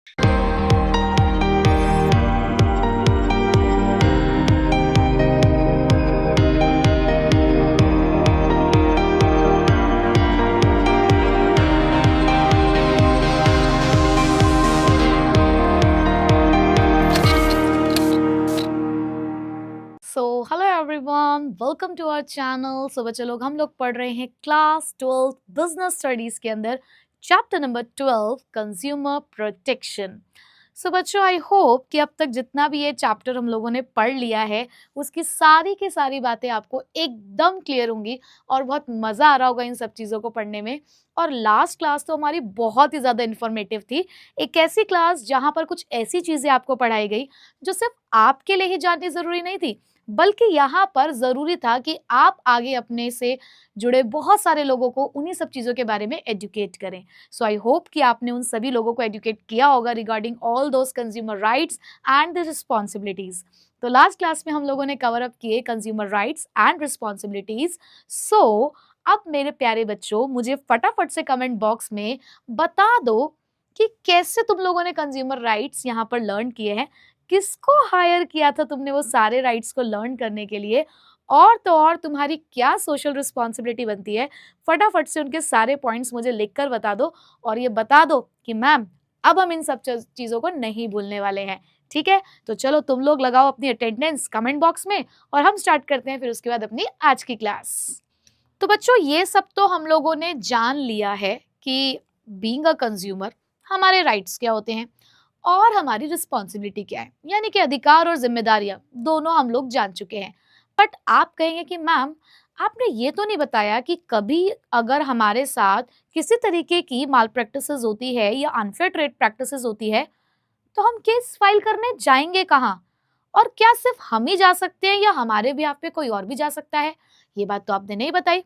Hello everyone, welcome to our channel. So बच्चे लोग, हम लोग पढ़ रहे हैं क्लास 12 बिजनेस स्टडीज के अंदर चैप्टर नंबर 12 कंज्यूमर प्रोटेक्शन। सो बच्चों, आई होप कि अब तक जितना भी ये चैप्टर हम लोगों ने पढ़ लिया है उसकी सारी की सारी बातें आपको एकदम क्लियर होंगी और बहुत मज़ा आ रहा होगा इन सब चीज़ों को पढ़ने में। और लास्ट क्लास तो हमारी बहुत ही ज़्यादा इन्फॉर्मेटिव थी। एक ऐसी क्लास जहाँ पर कुछ ऐसी चीज़ें आपको पढ़ाई गई जो सिर्फ आपके लिए ही जाननी ज़रूरी नहीं थी, बल्कि यहाँ पर ज़रूरी था कि आप आगे अपने से जुड़े बहुत सारे लोगों को उन्हीं सब चीज़ों के बारे में एजुकेट करें। सो आई होप कि आपने उन सभी लोगों को एजुकेट किया होगा regarding all those consumer rights and the responsibilities. तो लास्ट क्लास में हम लोगों ने कवर अप किए कंज्यूमर राइट्स एंड रिस्पॉन्सिबिलिटीज़। सो अब मेरे प्यारे बच्चों, मुझे फटाफट से कमेंट बॉक्स में बता दो कि कैसे तुम लोगों ने कंज्यूमर राइट्स यहाँ पर लर्न किए हैं, किसको हायर किया था तुमने वो सारे राइट्स को लर्न करने के लिए, और तो और तुम्हारी क्या सोशल रिस्पॉन्सिबिलिटी बनती है। फटाफट से उनके सारे पॉइंट्स मुझे लिखकर बता दो और ये बता दो कि मैम अब हम इन सब चीज़ों को नहीं भूलने वाले हैं। ठीक है, तो चलो तुम लोग लगाओ अपनी अटेंडेंस कमेंट बॉक्स में और हम स्टार्ट करते हैं फिर उसके बाद अपनी आज की क्लास। तो बच्चों, ये सब तो हम लोगों ने जान लिया है कि बीइंग अ कंज्यूमर हमारे राइट्स क्या होते हैं और हमारी रिस्पॉन्सिबिलिटी क्या है, यानी कि अधिकार और जिम्मेदारियां दोनों हम लोग जान चुके हैं। बट आप कहेंगे कि मैम आपने ये तो नहीं बताया कि कभी अगर हमारे साथ किसी तरीके की माल प्रैक्टिसेस होती है या अनफेयर ट्रेड प्रैक्टिसेस होती है तो हम केस फाइल करने जाएंगे कहाँ, और क्या सिर्फ हम ही जा सकते हैं या हमारे बिहाफ पे कोई और भी जा सकता है? ये बात तो आपने नहीं बताई।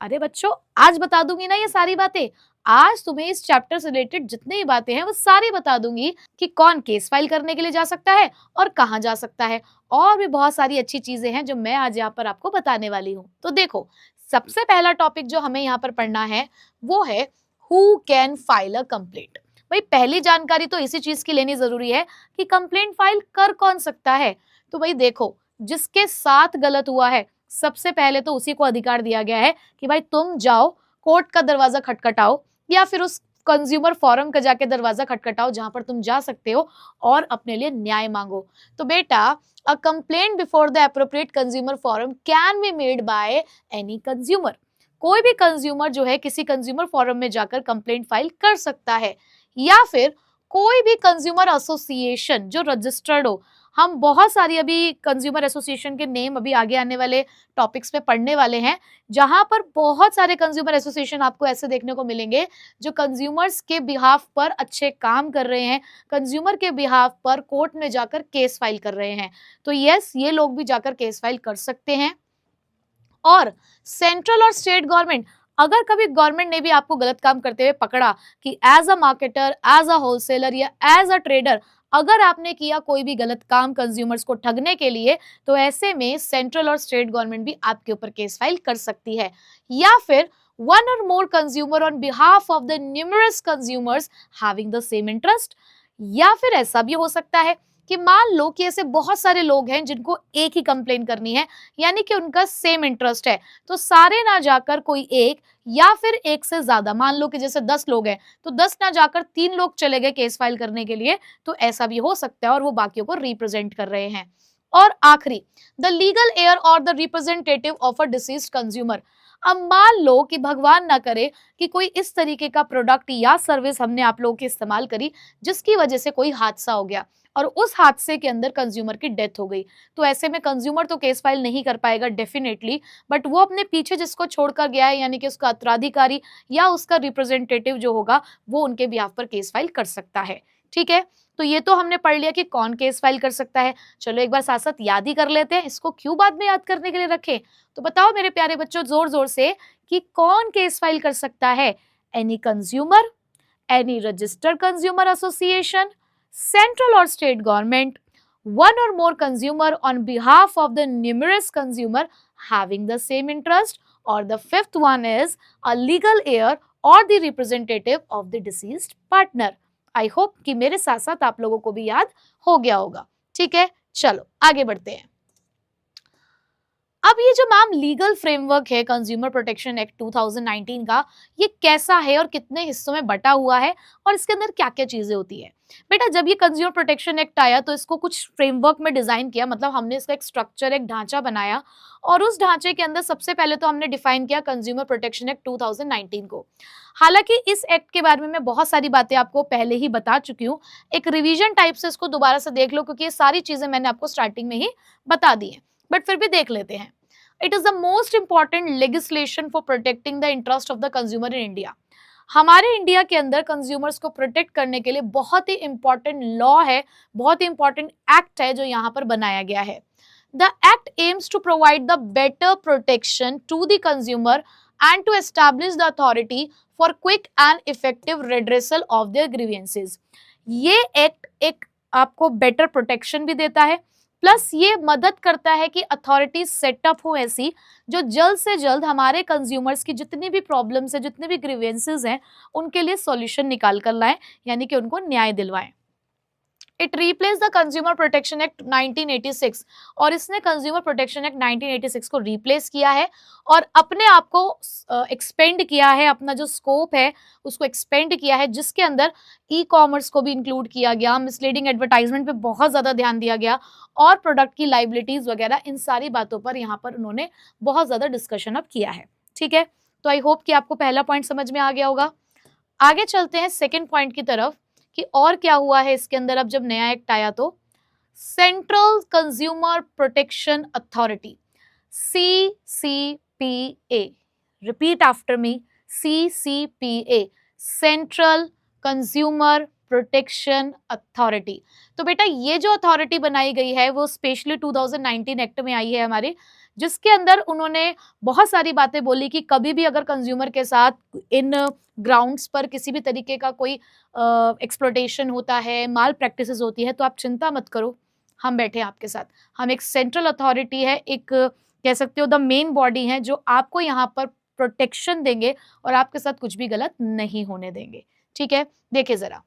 अरे बच्चों, आज बता दूंगी ना ये सारी बातें। आज तुम्हें इस चैप्टर से रिलेटेड जितनी भी बातें हैं वो सारी बता दूंगी कि कौन केस फाइल करने के लिए जा सकता है और कहाँ जा सकता है, और भी बहुत सारी अच्छी चीजें हैं जो मैं आज यहाँ पर आपको बताने वाली हूँ। तो देखो, सबसे पहला टॉपिक जो हमें यहाँ पर पढ़ना है वो है who can file a complaint. भाई पहली जानकारी तो इसी चीज की लेनी जरूरी है कि कंप्लेंट फाइल कर कौन सकता है। तो भाई देखो, जिसके साथ गलत हुआ है सबसे पहले तो उसी को अधिकार दिया गया है कि भाई तुम जाओ कोर्ट का दरवाजा खटखटाओ या फिर उस कंज्यूमर फोरम का जाके दरवाजा खटखटाओ जहां पर तुम जा सकते हो और अपने लिए न्याय मांगो। तो बेटा, a complaint before the appropriate consumer forum can be made by any consumer. कोई भी कंज्यूमर जो है किसी कंज्यूमर फोरम में जाकर कंप्लेंट फाइल कर सकता है, या फिर कोई भी कंज्यूमर एसोसिएशन जो रजिस्टर्ड हो। हम बहुत सारी अभी कंज्यूमर एसोसिएशन के नेम अभी आगे आने वाले टॉपिक्स पे पढ़ने वाले हैं, जहां पर बहुत सारे कंज्यूमर एसोसिएशन आपको ऐसे देखने को मिलेंगे जो कंज्यूमर्स के बिहाफ पर अच्छे काम कर रहे हैं, कंज्यूमर के बिहाफ पर कोर्ट में जाकर केस फाइल कर रहे हैं। तो यस, ये लोग भी जाकर केस फाइल कर सकते हैं। और सेंट्रल और स्टेट गवर्नमेंट, अगर कभी गवर्नमेंट ने भी आपको गलत काम करते हुए पकड़ा कि as a marketer, as a wholesaler या एज अ ट्रेडर अगर आपने किया कोई भी गलत काम कंज्यूमर्स को ठगने के लिए, तो ऐसे में सेंट्रल और स्टेट गवर्नमेंट भी आपके ऊपर केस फाइल कर सकती है। या फिर one or more consumer on behalf of the numerous consumers having the same interest. या फिर ऐसा भी हो सकता है कि मान लो कि ऐसे बहुत सारे लोग हैं जिनको एक ही कंप्लेन करनी है, यानी कि उनका सेम इंटरेस्ट है, तो सारे ना जाकर कोई एक या फिर एक से ज्यादा, मान लो कि जैसे 10 लोग हैं तो 10 ना जाकर 3 लोग चले गए केस फाइल करने के लिए, तो ऐसा भी हो सकता है और वो बाकियों को रिप्रेजेंट कर रहे हैं। और आखिरी, द लीगल एयर और the representative of a deceased consumer. अब मान लो कि भगवान ना करे कि कोई इस तरीके का प्रोडक्ट या सर्विस हमने आप लोगों की इस्तेमाल करी जिसकी वजह से कोई हादसा हो गया और उस हादसे के अंदर कंज्यूमर की डेथ हो गई, तो ऐसे में कंज्यूमर तो केस फाइल नहीं कर पाएगा डेफिनेटली, बट वो अपने पीछे जिसको छोड़कर गया है, यानी कि उसका उत्तराधिकारी या उसका रिप्रेजेंटेटिव जो होगा, वो उनके बिहाफ पर केस फाइल कर सकता है। ठीक है, तो ये तो हमने पढ़ लिया कि कौन केस फाइल कर सकता है। चलो एक बार साथ साथ याद ही कर लेते हैं, इसको क्यों बाद में याद करने के लिए रखें। तो बताओ मेरे प्यारे बच्चों जोर जोर से कि कौन केस फाइल कर सकता है? Any consumer, any registered consumer association, central or state government, one or more consumer on behalf of the numerous consumer having the same interest, or the fifth one is a legal heir or the representative of the deceased partner. I hope कि मेरे साथ साथ आप लोगों को भी याद हो गया होगा। ठीक है, चलो आगे बढ़ते हैं। अब ये जो मैम लीगल फ्रेमवर्क है कंज्यूमर प्रोटेक्शन एक्ट 2019 का, ये कैसा है और कितने हिस्सों में बटा हुआ है और इसके अंदर क्या क्या चीजें होती है। बेटा जब ये कंज्यूमर प्रोटेक्शन एक्ट आया तो इसको कुछ फ्रेमवर्क में डिजाइन किया, मतलब हमने इसका एक स्ट्रक्चर, एक ढांचा बनाया और उस ढांचे के अंदर सबसे पहले तो हमने डिफाइन किया कंज्यूमर प्रोटेक्शन एक्ट 2019 को। हालांकि इस एक्ट के बारे में मैं बहुत सारी बातें आपको पहले ही बता चुकी हूँ, एक रिवीजन टाइप से इसको दोबारा से देख लो क्योंकि ये सारी चीजें मैंने आपको स्टार्टिंग में ही बता दी है, बट फिर भी देख लेते हैं। It is the most important legislation for protecting the interest of the consumer in India. हमारे इंडिया के अंदर कंज्यूमर्स को प्रोटेक्ट करने के लिए बहुत ही इंपॉर्टेंट लॉ है, बहुत ही इंपॉर्टेंट एक्ट है जो यहाँ पर बनाया गया है। The act aims to provide the better protection to the consumer and to establish the authority for quick and effective redressal of their grievances. ये एक्ट एक आपको बेटर प्रोटेक्शन भी देता है, प्लस ये मदद करता है कि अथॉरिटी सेटअप हो ऐसी जो जल्द से जल्द हमारे कंज्यूमर्स की जितनी भी प्रॉब्लम्स है, जितने भी ग्रीवेंसेस हैं, उनके लिए सॉल्यूशन निकाल कर लाएं, यानी कि उनको न्याय दिलवाएं। It replace the consumer protection act 1986 और इसने कंज्यूमर प्रोटेक्शन एक्ट 1986 को रिप्लेस किया है और अपने आप को एक्सपेंड किया है, अपना जो स्कोप है उसको एक्सपेंड किया है, जिसके अंदर ई कॉमर्स को भी इंक्लूड किया गया, मिसलीडिंग एडवर्टाइजमेंट पे बहुत ज्यादा ध्यान दिया गया और प्रोडक्ट की लाइबिलिटीज वगैरह, इन सारी बातों पर यहाँ पर उन्होंने बहुत ज्यादा डिस्कशन अब किया है। ठीक है, तो आई होप कि आपको पहला पॉइंट समझ में आ गया होगा। आगे चलते हैं सेकेंड पॉइंट की तरफ कि और क्या हुआ है इसके अंदर। अब जब नया एक्ट आया तो central consumer protection authority, CCPA, repeat after me, CCPA, central consumer protection authority. तो बेटा ये जो अथॉरिटी बनाई गई है वो स्पेशली 2019 एक्ट में आई है हमारे, जिसके अंदर उन्होंने बहुत सारी बातें बोली कि कभी भी अगर कंज्यूमर के साथ इन ग्राउंड्स पर किसी भी तरीके का कोई एक्सप्लॉयटेशन होता है, माल प्रैक्टिसेस होती है, तो आप चिंता मत करो, हम बैठे हैं आपके साथ। हम एक सेंट्रल अथॉरिटी है, एक कह सकते हो द मेन बॉडी है जो आपको यहाँ पर प्रोटेक्शन देंगे और आपके साथ कुछ भी गलत नहीं होने देंगे। ठीक है, देखिए जरा।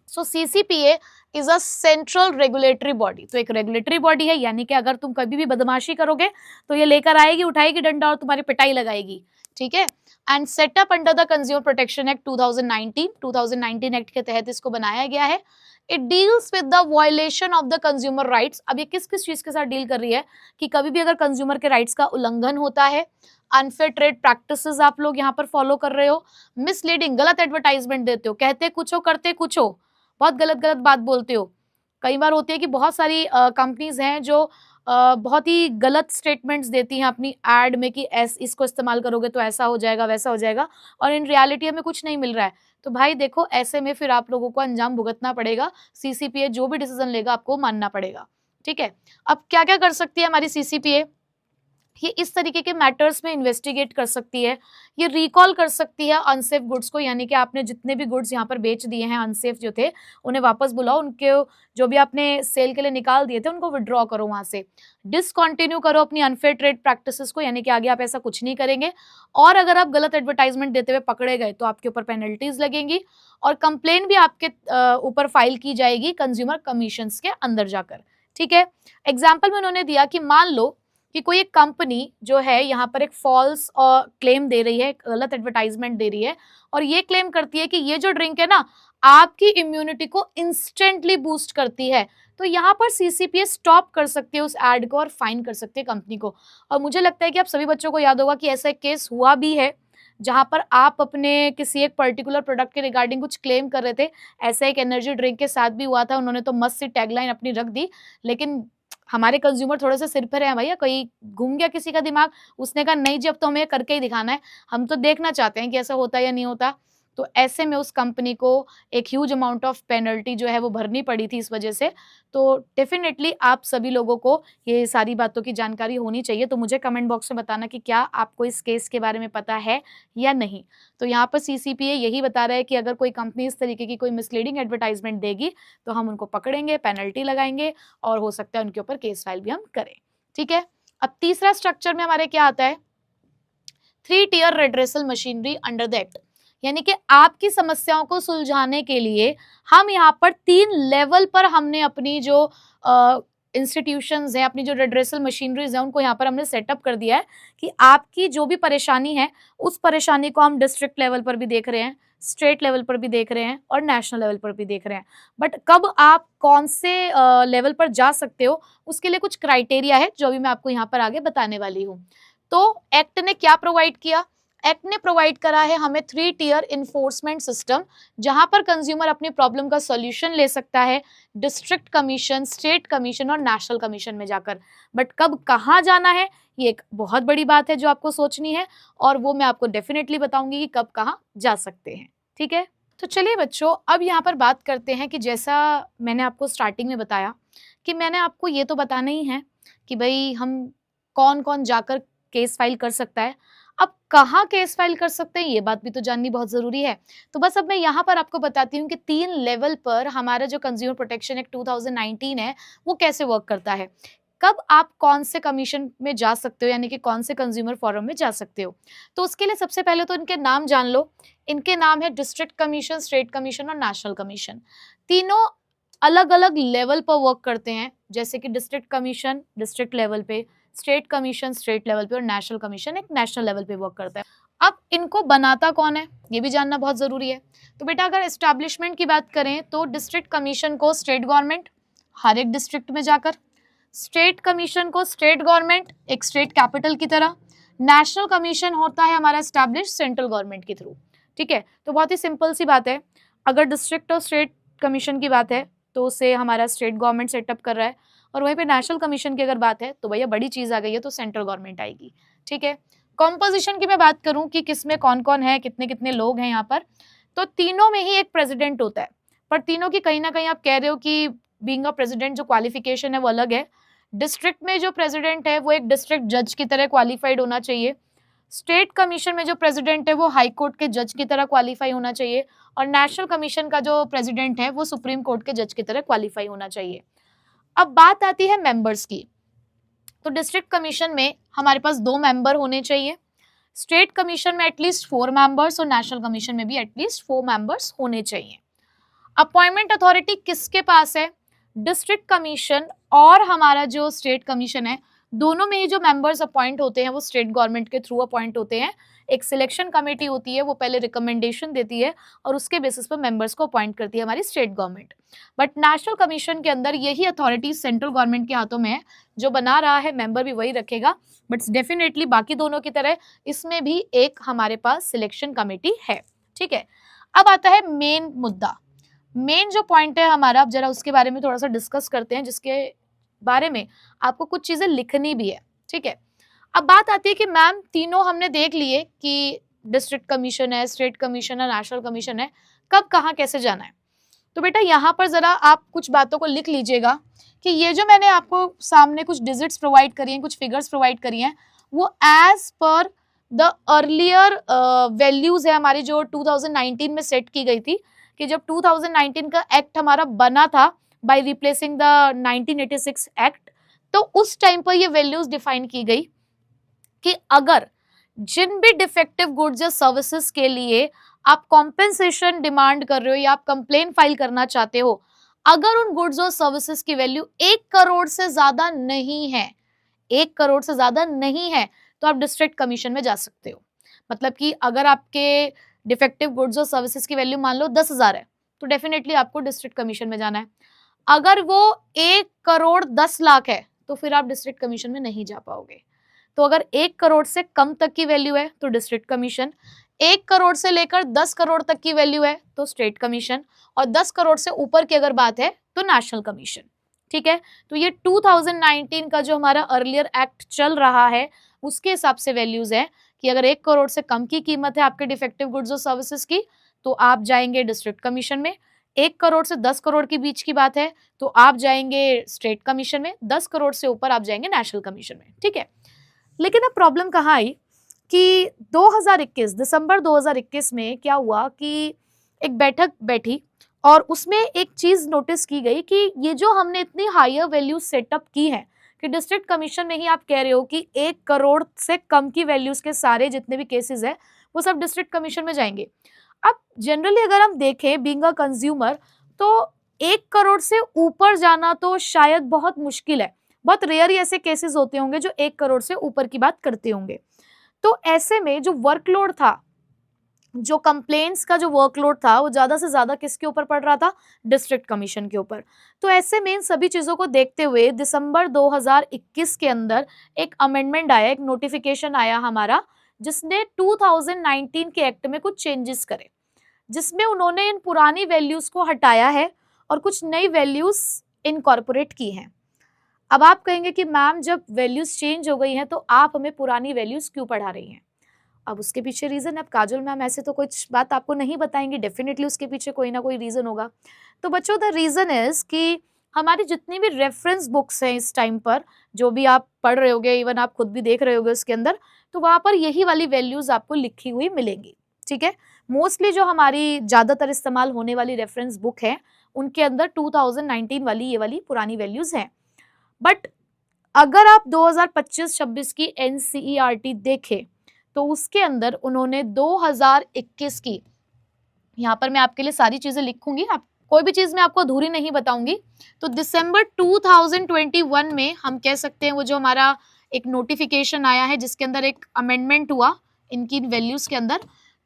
सो CCPA is a central regulatory body, तो एक रेगुलेटरी बॉडी है, यानी कि अगर तुम कभी भी बदमाशी करोगे तो ये लेकर आएगी, उठाएगी डंडा और तुम्हारी पिटाई लगाएगी। ठीक है, and setup under the consumer protection act 2019 act के तहत इसको बनाया गया है। It deals with the violation of the consumer rights. अब ये किस किस चीज के साथ डील कर रही है कि कभी भी अगर कंज्यूमर के राइट्स का उल्लंघन होता है, अनफेयर ट्रेड प्रैक्टिसेस आप लोग यहाँ पर फॉलो कर रहे हो, मिसलीडिंग गलत एडवर्टाइजमेंट देते हो, कहते कुछ हो करते कुछ हो, बहुत गलत गलत बात बोलते हो। कई बार होती है कि बहुत सारी कंपनीज हैं जो बहुत ही गलत स्टेटमेंट्स देती हैं अपनी एड में कि इसको इस्तेमाल करोगे तो ऐसा हो जाएगा, वैसा हो जाएगा, और इन रियलिटी हमें कुछ नहीं मिल रहा है। तो भाई देखो, ऐसे में फिर आप लोगों को अंजाम भुगतना पड़ेगा। CCPA जो भी डिसीजन लेगा आपको मानना पड़ेगा। ठीक है, अब क्या क्या कर सकती है हमारी CCPA? ये इस तरीके के मैटर्स में इन्वेस्टिगेट कर सकती है, ये रिकॉल कर सकती है अनसेफ गुड्स को, यानी कि आपने जितने भी गुड्स यहाँ पर बेच दिए हैं अनसेफ जो थे, उन्हें वापस बुलाओ, उनके जो भी आपने सेल के लिए निकाल दिए थे उनको विड्रॉ करो वहां से, डिसकंटिन्यू करो अपनी अनफेयर ट्रेड प्रैक्टिसेस को, यानी कि आगे आप ऐसा कुछ नहीं करेंगे। और अगर आप गलत एडवर्टाइजमेंट देते हुए पकड़े गए तो आपके ऊपर पेनल्टीज लगेंगी और कंप्लेन भी आपके ऊपर फाइल की जाएगी कंज्यूमर कमीशन के अंदर जाकर। ठीक है, एग्जाम्पल में उन्होंने दिया कि मान लो कि कोई एक कंपनी जो है यहाँ पर एक फॉल्स क्लेम दे रही है, गलत एडवर्टाइजमेंट दे रही है और ये क्लेम करती है कि ये जो ड्रिंक है ना आपकी इम्यूनिटी को इंस्टेंटली बूस्ट करती है, तो यहाँ पर CCPA स्टॉप कर सकती है उस एड को और फाइन कर सकती है कंपनी को। और मुझे लगता है कि आप सभी बच्चों को याद होगा कि ऐसा एक केस हुआ भी है जहां पर आप अपने किसी एक पर्टिकुलर प्रोडक्ट के रिगार्डिंग कुछ क्लेम कर रहे थे, ऐसा एक एनर्जी ड्रिंक के साथ भी हुआ था। उन्होंने तो मस्त सी टैगलाइन अपनी रख दी, लेकिन हमारे कंज्यूमर थोड़े से सिर पर है भैया, कोई घूम गया किसी का दिमाग, उसने कहा नहीं जी अब तो हमें करके ही दिखाना है, हम तो देखना चाहते हैं कि ऐसा होता है या नहीं होता। तो ऐसे में उस कंपनी को एक ह्यूज अमाउंट ऑफ पेनल्टी जो है वो भरनी पड़ी थी इस वजह से। तो डेफिनेटली आप सभी लोगों को ये सारी बातों की जानकारी होनी चाहिए। तो मुझे कमेंट बॉक्स में बताना कि क्या आपको इस केस के बारे में पता है या नहीं। तो यहाँ पर CCPA यही बता रहा है कि अगर कोई कंपनी इस तरीके की कोई मिसलीडिंग एडवर्टाइजमेंट देगी तो हम उनको पकड़ेंगे, पेनल्टी लगाएंगे और हो सकता है उनके ऊपर केस फाइल भी हम करें। ठीक है, अब तीसरा स्ट्रक्चर में हमारे क्या आता है, 3 tier redressal machinery under the act. यानी कि आपकी समस्याओं को सुलझाने के लिए हम यहाँ पर 3 लेवल पर हमने अपनी जो इंस्टीट्यूशंस हैं, अपनी जो रेड्रेसल मशीनरीज हैं, उनको यहाँ पर हमने सेटअप कर दिया है कि आपकी जो भी परेशानी है उस परेशानी को हम डिस्ट्रिक्ट लेवल पर भी देख रहे हैं, स्टेट लेवल पर भी देख रहे हैं और नेशनल लेवल पर भी देख रहे हैं। बट कब आप कौन से लेवल पर जा सकते हो उसके लिए कुछ क्राइटेरिया है जो भी मैं आपको यहाँ पर आगे बताने वाली हूँ। तो एक्ट ने क्या प्रोवाइड किया? एक्ट ने प्रोवाइड करा है हमें 3 टियर इन्फोर्समेंट सिस्टम, जहां पर कंज्यूमर अपनी प्रॉब्लम का सॉल्यूशन ले सकता है डिस्ट्रिक्ट कमीशन, स्टेट कमीशन और नेशनल कमीशन में जाकर। बट कब कहाँ जाना है ये एक बहुत बड़ी बात है जो आपको सोचनी है, और वो मैं आपको डेफिनेटली बताऊंगी कि कब कहाँ जा सकते हैं। ठीक है, तो चलिए बच्चों, अब यहाँ पर बात करते हैं कि जैसा मैंने आपको स्टार्टिंग में बताया कि मैंने आपको ये तो बताना ही है कि भाई हम कौन कौन जाकर केस फाइल कर सकता है। अब कहाँ केस फाइल कर सकते हैं ये बात भी तो जाननी बहुत जरूरी है। तो बस अब मैं यहाँ पर आपको बताती हूँ कि 3 लेवल पर हमारा जो कंज्यूमर प्रोटेक्शन एक्ट 2019 है वो कैसे वर्क करता है, कब आप कौन से कमीशन में जा सकते हो, यानी कि कौन से कंज्यूमर फोरम में जा सकते हो। तो उसके लिए सबसे पहले तो इनके नाम जान लो। इनके नाम है डिस्ट्रिक्ट कमीशन, स्टेट कमीशन और नेशनल कमीशन। तीनों अलग अलग लेवल पर वर्क करते हैं, जैसे कि डिस्ट्रिक्ट कमीशन डिस्ट्रिक्ट लेवल पे, स्टेट कमीशन स्टेट लेवल पे और नेशनल कमीशन एक नेशनल लेवल पे वर्क करता है। अब इनको बनाता कौन है ये भी जानना बहुत जरूरी है। तो बेटा अगर एस्टैब्लिशमेंट की बात करें तो डिस्ट्रिक्ट कमीशन को स्टेट गवर्नमेंट हर एक डिस्ट्रिक्ट में जाकर, स्टेट कमीशन को स्टेट गवर्नमेंट एक स्टेट कैपिटल की तरह, नेशनल कमीशन होता है हमारा एस्टैब्लिश सेंट्रल गवर्नमेंट के थ्रू। ठीक है, तो बहुत ही सिंपल सी बात है, अगर डिस्ट्रिक्ट और स्टेट कमीशन की बात है तो उसे हमारा स्टेट गवर्नमेंट सेटअप कर रहा है, और वहीं पे नेशनल कमीशन की अगर बात है तो भैया बड़ी चीज आ गई है तो सेंट्रल गवर्नमेंट आएगी। ठीक है, कॉम्पोजिशन की मैं बात करूं कि किसमें कौन कौन है, कितने कितने लोग हैं यहाँ पर, तो तीनों में ही एक प्रेसिडेंट होता है, पर तीनों की कहीं ना कहीं आप कह रहे हो कि बीइंग अ प्रेसिडेंट जो क्वालिफिकेशन है वो अलग है। डिस्ट्रिक्ट में जो प्रेसिडेंट है वो एक डिस्ट्रिक्ट जज की तरह क्वालिफाइड होना चाहिए, स्टेट कमीशन में जो प्रेसिडेंट है वो हाई कोर्ट के जज की तरह क्वालिफाई होना चाहिए, और नेशनल कमीशन का जो प्रेसिडेंट है वो सुप्रीम कोर्ट के जज की तरह क्वालिफाई होना चाहिए। अब बात आती है मेंबर्स की, तो डिस्ट्रिक्ट कमीशन में हमारे पास 2 मेंबर होने चाहिए, स्टेट कमीशन में एटलीस्ट 4 मेंबर्स और नेशनल कमीशन में भी एटलीस्ट 4 मेंबर्स होने चाहिए। अपॉइंटमेंट अथॉरिटी किसके पास है? डिस्ट्रिक्ट कमीशन और हमारा जो स्टेट कमीशन है दोनों में ही जो मेंबर्स अपॉइंट होते हैं वो स्टेट गवर्नमेंट के थ्रू अपॉइंट होते हैं। एक सिलेक्शन कमेटी होती है, वो पहले रिकमेंडेशन देती है और उसके बेसिस पर मेंबर्स को अपॉइंट करती है हमारी state government. But national commission के अंदर यही अथॉरिटी सेंट्रल गवर्नमेंट के हाथों में है, जो बना रहा है मेंबर भी वही रखेगा, बट डेफिनेटली बाकी दोनों की तरह इसमें भी एक हमारे पास सिलेक्शन कमेटी है। ठीक है, अब आता है मेन मुद्दा, मेन जो पॉइंट है हमारा, अब जरा उसके बारे में थोड़ा सा डिस्कस करते हैं, जिसके बारे में आपको कुछ चीजें लिखनी भी है। ठीक है, अब बात आती है कि मैम तीनों हमने देख लिए कि डिस्ट्रिक्ट कमीशन है, स्टेट कमीशन है, नेशनल कमीशन है, कब कहाँ कैसे जाना है। तो बेटा यहाँ पर जरा आप कुछ बातों को लिख लीजिएगा कि ये जो मैंने आपको सामने कुछ डिजिट्स प्रोवाइड करी हैं, कुछ फिगर्स प्रोवाइड करी हैं, वो as per the earlier values है हमारी जो 2019 में सेट की गई थी, कि जब 2019 का एक्ट हमारा बना था बाय रिप्लेसिंग द 1986 एक्ट, तो उस टाइम पर ये वैल्यूज डिफाइन की गई कि अगर जिन भी डिफेक्टिव गुड्स या सर्विसेज के लिए आप कॉम्पेंसेशन डिमांड कर रहे हो या आप कंप्लेन फाइल करना चाहते हो, अगर उन गुड्स और सर्विसेज की वैल्यू 1 करोड़ से ज्यादा नहीं है, 1 करोड़ से ज्यादा नहीं है, तो आप डिस्ट्रिक्ट कमीशन में जा सकते हो। मतलब कि अगर आपके डिफेक्टिव गुड्स और सर्विसेज की वैल्यू मान लो 10,000 है, तो डेफिनेटली आपको डिस्ट्रिक्ट कमीशन में जाना है। अगर वो 1 करोड़ 10 लाख है तो फिर आप डिस्ट्रिक्ट कमीशन में नहीं जा पाओगे। तो अगर 1 करोड़ से कम तक की वैल्यू है तो डिस्ट्रिक्ट कमीशन, 1 करोड़ से लेकर 10 करोड़ तक की वैल्यू है तो स्टेट कमीशन, और 10 करोड़ से ऊपर की अगर बात है तो नेशनल कमीशन। ठीक है, तो ये 2019 का जो हमारा अर्लियर एक्ट चल रहा है उसके हिसाब से वैल्यूज है कि अगर 1 करोड़ से कम की कीमत है आपके डिफेक्टिव गुड्स और सर्विसेज की तो आप जाएंगे डिस्ट्रिक्ट कमीशन में, 1 करोड़ से 10 करोड़ के बीच की बात है तो आप जाएंगे स्टेट कमीशन में, 10 करोड़ से ऊपर आप जाएंगे नेशनल कमीशन में। ठीक है, लेकिन अब प्रॉब्लम कहाँ आई कि 2021 दिसंबर 2021 में क्या हुआ कि एक बैठक बैठी और उसमें एक चीज नोटिस की गई कि ये जो हमने इतनी हायर वैल्यू सेटअप की है कि डिस्ट्रिक्ट कमीशन में ही आप कह रहे हो कि 1 करोड़ से कम की वैल्यूज के सारे जितने भी केसेस है वो सब डिस्ट्रिक्ट कमीशन में जाएंगे। अब जनरली अगर हम देखें बीइंग अ कंज्यूमर, तो 1 करोड़ से ऊपर जाना तो शायद बहुत मुश्किल है, बहुत रेयर ही ऐसे केसेस होते होंगे जो 1 करोड़ से ऊपर की बात करते होंगे। तो ऐसे में जो वर्कलोड था, जो कंप्लेंट्स का जो वर्कलोड था, वो ज्यादा से ज्यादा किसके ऊपर पड़ रहा था? डिस्ट्रिक्ट कमीशन के ऊपर। तो ऐसे में इन सभी चीजों को देखते हुए दिसंबर 2021 के अंदर एक अमेंडमेंट आया, एक नोटिफिकेशन आया हमारा, जिसने 2019 के एक्ट में कुछ चेंजेस करे, जिसमें उन्होंने इन पुरानी वैल्यूज को हटाया है और कुछ नई वैल्यूज इनकॉर्पोरेट की हैं। अब आप कहेंगे कि मैम जब वैल्यूज चेंज हो गई हैं तो आप हमें पुरानी वैल्यूज क्यों पढ़ा रही हैं? अब उसके पीछे रीजन है, अब काजल मैम ऐसे तो कुछ बात आपको नहीं बताएंगी, डेफिनेटली उसके पीछे कोई ना कोई रीजन होगा। तो बच्चों द रीजन इज कि हमारी जितनी भी रेफरेंस बुक्स हैं इस टाइम पर, जो भी आप पढ़ रहे होगे, इवन आप खुद भी देख रहे होगे उसके अंदर, तो वहां पर यही वाली वैल्यूज आपको लिखी हुई मिलेंगी। ठीक है, मोस्टली जो हमारी ज्यादातर इस्तेमाल होने वाली रेफरेंस बुक है उनके अंदर 2019 वाली ये वाली पुरानी वैल्यूज हैं। बट अगर आप 2025-26 की एनसीईआरटी देखें तो उसके अंदर उन्होंने 2021 की, यहाँ पर मैं आपके लिए सारी चीजें लिखूंगी, आप कोई भी चीज मैं आपको अधूरी नहीं बताऊंगी। तो दिसंबर 2021 में हम कह सकते हैं वो जो हमारा एक नोटिफिकेशन आया है जिसके अंदर एक अमेंडमेंट हुआ इनकी वैल्यूज के अंदर,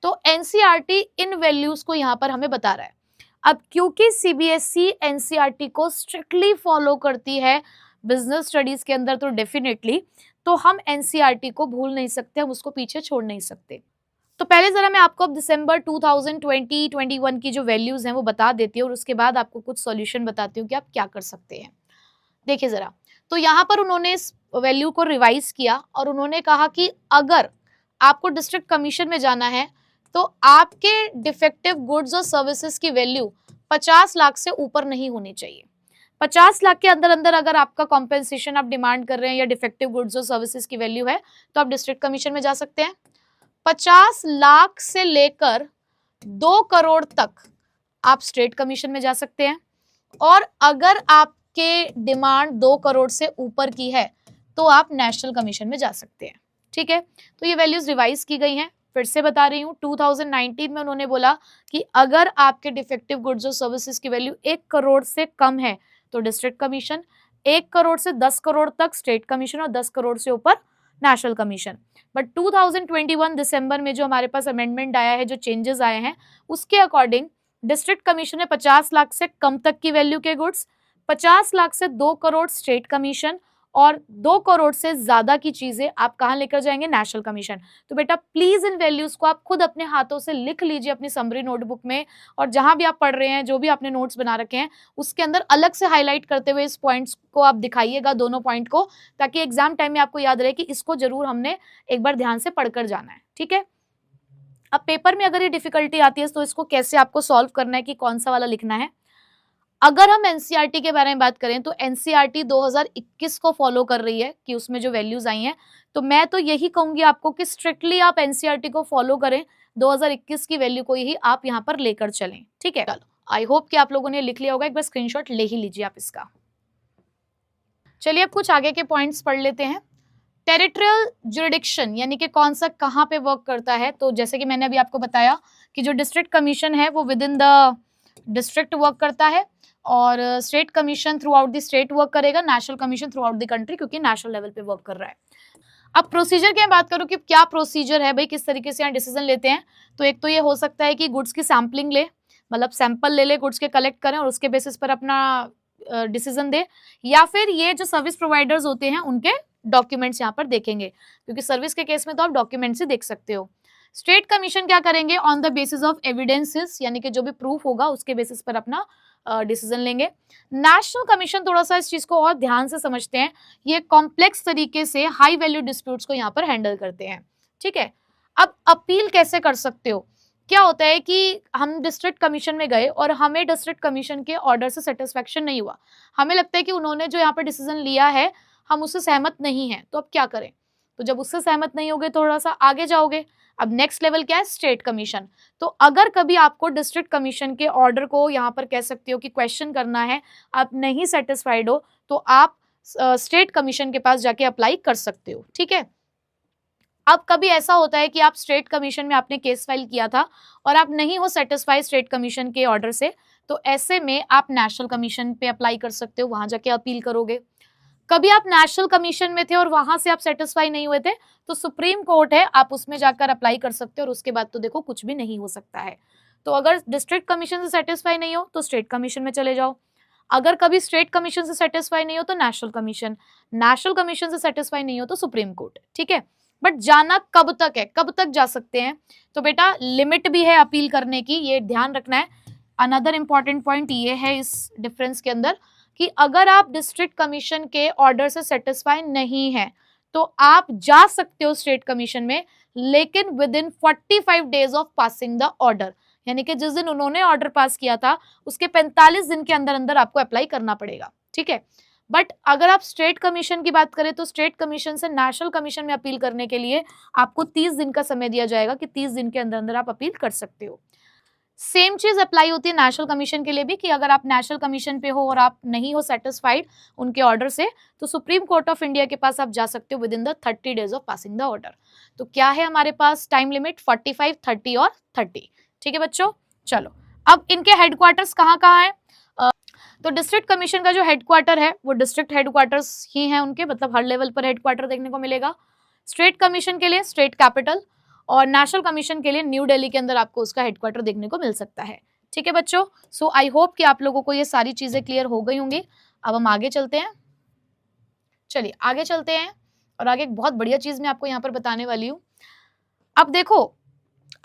तो एनसीईआरटी इन वैल्यूज को यहाँ पर हमें बता रहा है। अब क्योंकि सीबीएसई एनसीईआरटी को स्ट्रिक्टली फॉलो करती है बिजनेस स्टडीज के अंदर, तो डेफिनेटली तो हम एनसीईआरटी को भूल नहीं सकते, हम उसको पीछे छोड़ नहीं सकते। तो पहले जरा मैं आपको अब दिसंबर 2020-21 की जो वैल्यूज हैं वो बता देती हूँ और उसके बाद आपको कुछ सॉल्यूशन बताती हूँ कि आप क्या कर सकते हैं। देखिए जरा, तो यहाँ पर उन्होंने इस वैल्यू को रिवाइज किया और उन्होंने कहा कि अगर आपको डिस्ट्रिक्ट कमीशन में जाना है तो आपके डिफेक्टिव गुड्स और सर्विसेज की वैल्यू 50 लाख से ऊपर नहीं होनी चाहिए। 50 लाख के अंदर अंदर अगर आपका कॉम्पेंसेशन आप डिमांड कर रहे हैं या डिफेक्टिव गुड्स और सर्विसेज की वैल्यू है तो आप डिस्ट्रिक्ट कमीशन में जा सकते हैं। 50 लाख से लेकर 2 करोड़ तक आप स्टेट कमीशन में जा सकते हैं, और अगर आपके डिमांड 2 करोड़ से ऊपर की है तो आप नेशनल कमीशन में जा सकते हैं। ठीक है, तो ये वैल्यूज रिवाइज की गई हैं, फिर से बता रही हूँ। 2019 में उन्होंने बोला कि अगर आपके डिफेक्टिव गुड्स और सर्विसेज की वैल्यू 1 करोड़ से कम है तो डिस्ट्रिक्ट कमीशन, 1 करोड़ से 10 करोड़ तक स्टेट कमीशन और 10 करोड़ से ऊपर नेशनल कमीशन। बट 2021 दिसंबर में जो हमारे पास अमेंडमेंट आया है, जो चेंजेस आए हैं, उसके अकॉर्डिंग डिस्ट्रिक्ट कमीशन में 50 लाख से कम तक की वैल्यू के गुड्स, 50 लाख से 2 करोड़ स्टेट कमीशन, और 2 करोड़ से ज्यादा की चीजें आप कहाँ लेकर जाएंगे? National commission. तो बेटा प्लीज इन वैल्यूज को आप खुद अपने हाथों से लिख लीजिए अपनी समरी नोटबुक में, और जहां भी आप पढ़ रहे हैं, जो भी आपने नोट्स बना रखे हैं, उसके अंदर अलग से हाईलाइट करते हुए इस पॉइंट्स को आप दिखाइएगा, दोनों पॉइंट को, ताकि एग्जाम टाइम में आपको याद रहे कि इसको जरूर हमने एक बार ध्यान से पढ़कर जाना है। ठीक है, अब पेपर में अगर ये डिफिकल्टी आती है तो इसको कैसे आपको सॉल्व करना है कि कौन सा वाला लिखना है। अगर हम एनसीईआरटी के बारे में बात करें तो एनसीईआरटी 2021 को फॉलो कर रही है कि उसमें जो वैल्यूज आई हैं, तो मैं तो यही कहूंगी आपको कि स्ट्रिक्टली आप एनसीईआरटी को फॉलो करें, 2021 की वैल्यू को ही आप यहाँ पर लेकर चलें। ठीक है, चलो आई होप कि आप लोगों ने लिख लिया होगा, एक बार स्क्रीनशॉट ले ही लीजिए आप इसका। चलिए अब कुछ आगे के पॉइंट्स पढ़ लेते हैं। टेरिटोरियल जुरिडिक्शन यानी कि कौन सा कहाँ पे वर्क करता है, तो जैसे कि मैंने अभी आपको बताया कि जो डिस्ट्रिक्ट कमीशन है वो within the district work करता है, और state commission throughout the state work करेगा, national commission throughout the country, क्योंकि नेशनल लेवल पे वर्क कर रहा है। अब प्रोसीजर की मैं बात करूं कि क्या प्रोसीजर है भाई, किस तरीके से यहाँ डिसीजन लेते हैं, तो एक तो ये हो सकता है कि गुड्स की सैम्पलिंग ले, मतलब सैंपल ले गुड्स के, कलेक्ट करें और उसके बेसिस पर अपना डिसीजन दे, या फिर ये जो सर्विस प्रोवाइडर्स होते हैं उनके डॉक्यूमेंट्स यहाँ पर देखेंगे, क्योंकि सर्विस के केस में तो आप डॉक्यूमेंट्स ही देख सकते हो। स्टेट कमीशन क्या करेंगे? On the basis of evidences, यानी कि जो भी प्रूफ होगा उसके बेसिस पर अपना डिसीजन लेंगे। नेशनल कमीशन थोड़ा सा इस चीज को और ध्यान से समझते हैं, ये कॉम्प्लेक्स तरीके से हाई वैल्यू डिस्प्यूट्स को यहाँ पर हैंडल करते हैं। ठीक है, अब अपील कैसे कर सकते हो? क्या होता है कि हम डिस्ट्रिक्ट कमीशन में गए और हमें डिस्ट्रिक्ट कमीशन के ऑर्डर से सेटिस्फेक्शन नहीं हुआ, हमें लगता है कि उन्होंने जो यहाँ पर डिसीजन लिया है हम उससे सहमत नहीं है, तो अब क्या करें? तो जब उससे सहमत नहीं होगे थोड़ा सा आगे जाओगे, अब नेक्स्ट लेवल क्या है? State commission. तो अगर कभी आपको डिस्ट्रिक्ट कमीशन के ऑर्डर को यहाँ पर कह सकते हो कि क्वेश्चन करना है, आप नहीं सेटिस्फाइड हो, तो आप स्टेट कमीशन के पास जाके अप्लाई कर सकते हो। ठीक है, अब कभी ऐसा होता है कि आप स्टेट कमीशन में आपने केस फाइल किया था और आप नहीं हो सेटिस्फाई स्टेट कमीशन के ऑर्डर से, तो ऐसे में आप नेशनल कमीशन पे अप्लाई कर सकते हो, वहां जाके अपील करोगे। कभी आप नेशनल कमीशन में थे और वहां से आप सेटिस्फाई नहीं हुए थे, तो सुप्रीम कोर्ट है, आप उसमें जाकर अप्लाई कर सकते हो और उसके बाद तो देखो कुछ भी नहीं हो सकता है। तो अगर डिस्ट्रिक्ट कमीशन से सेटिस्फाई नहीं हो तो स्टेट कमीशन में चले जाओ, अगर कभी स्टेट कमीशन से सेटिस्फाई नहीं हो तो नेशनल कमीशन, नेशनल कमीशन से सेटिस्फाई नहीं हो तो सुप्रीम कोर्ट, ठीक है। बट जाना कब तक है, कब तक जा सकते हैं, तो बेटा लिमिट भी है अपील करने की, ये ध्यान रखना है। अनदर इंपॉर्टेंट पॉइंट ये है इस डिफरेंस के अंदर कि अगर आप डिस्ट्रिक्ट कमीशन के ऑर्डर से सेटिस्फाई नहीं है तो आप जा सकते हो स्टेट कमीशन में, लेकिन with in 45 days of passing the order, यानी कि जिस दिन उन्होंने ऑर्डर पास किया था उसके 45 दिन के अंदर अंदर आपको अप्लाई करना पड़ेगा, ठीक है। बट अगर आप स्टेट कमीशन की बात करें तो स्टेट कमीशन से नेशनल कमीशन में अपील करने के लिए आपको 30 दिन का समय दिया जाएगा कि 30 दिन के अंदर अंदर आप अपील कर सकते हो। सेम चीज अप्लाई होती है नेशनल कमीशन के लिए भी कि अगर आप नेशनल कमीशन पे हो और आप नहीं हो सेटिस्फाइड उनके ऑर्डर से, तो सुप्रीम कोर्ट ऑफ इंडिया के पास आप जा सकते हो with in the 30 days of passing the order. तो क्या है हमारे पास टाइम लिमिट 45, 30 और 30, ठीक है बच्चों। चलो अब इनके हेडक्वार्टर्स कहाँ कहाँ है, तो डिस्ट्रिक्ट कमीशन का जो हेडक्वार्टर है वो डिस्ट्रिक्ट हेडक्वार्टर्स ही है उनके, मतलब हर लेवल पर हेडक्वार्टर देखने को मिलेगा। स्टेट कमीशन के लिए स्टेट कैपिटल और नेशनल कमीशन के लिए न्यू दिल्ली के अंदर आपको उसका हेडक्वार्टर देखने को मिल सकता है, ठीक है बच्चों। सो आई होप कि आप लोगों को ये सारी चीजें क्लियर हो गई होंगी। अब हम आगे चलते हैं, चलिए आगे चलते हैं और आगे एक बहुत बढ़िया चीज मैं आपको यहाँ पर बताने वाली हूँ। अब देखो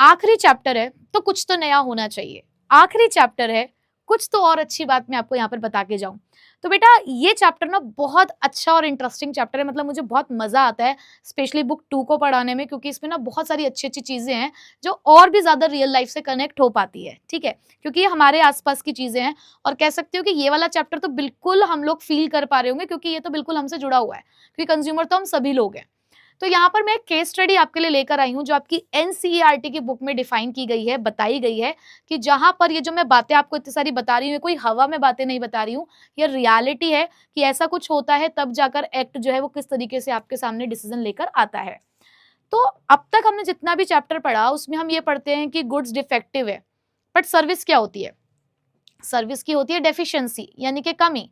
आखिरी चैप्टर है तो कुछ तो नया होना चाहिए, आखिरी चैप्टर है कुछ तो और अच्छी बात मैं आपको यहाँ पर बता के जाऊं। तो बेटा ये चैप्टर ना बहुत अच्छा और इंटरेस्टिंग चैप्टर है, मतलब मुझे बहुत मजा आता है स्पेशली बुक 2 को पढ़ाने में, क्योंकि इसमें ना बहुत सारी अच्छी अच्छी चीजें हैं जो और भी ज्यादा रियल लाइफ से कनेक्ट हो पाती है, ठीक है, क्योंकि ये हमारे आसपास की चीजें हैं। और कह सकते हो कि ये वाला चैप्टर तो बिल्कुल हम लोग फील कर पा रहे होंगे क्योंकि ये तो बिल्कुल हमसे जुड़ा हुआ है, क्योंकि कंज्यूमर तो हम सभी लोग हैं। तो यहाँ पर मैं एक केस स्टडी आपके लिए लेकर आई हूँ जो आपकी एनसीईआरटी की बुक में डिफाइन की गई है, बताई गई है कि जहां पर ये जो मैं बातें आपको इतनी सारी बता रही हूँ, कोई हवा में बातें नहीं बता रही हूँ, ये रियलिटी है कि ऐसा कुछ होता है, तब जाकर एक्ट जो है वो किस तरीके से आपके सामने डिसीजन लेकर आता है। तो अब तक हमने जितना भी चैप्टर पढ़ा उसमें हम ये पढ़ते हैं कि गुड्स डिफेक्टिव है, बट सर्विस क्या होती है, सर्विस की होती है डेफिशिएंसी यानी कि कमी।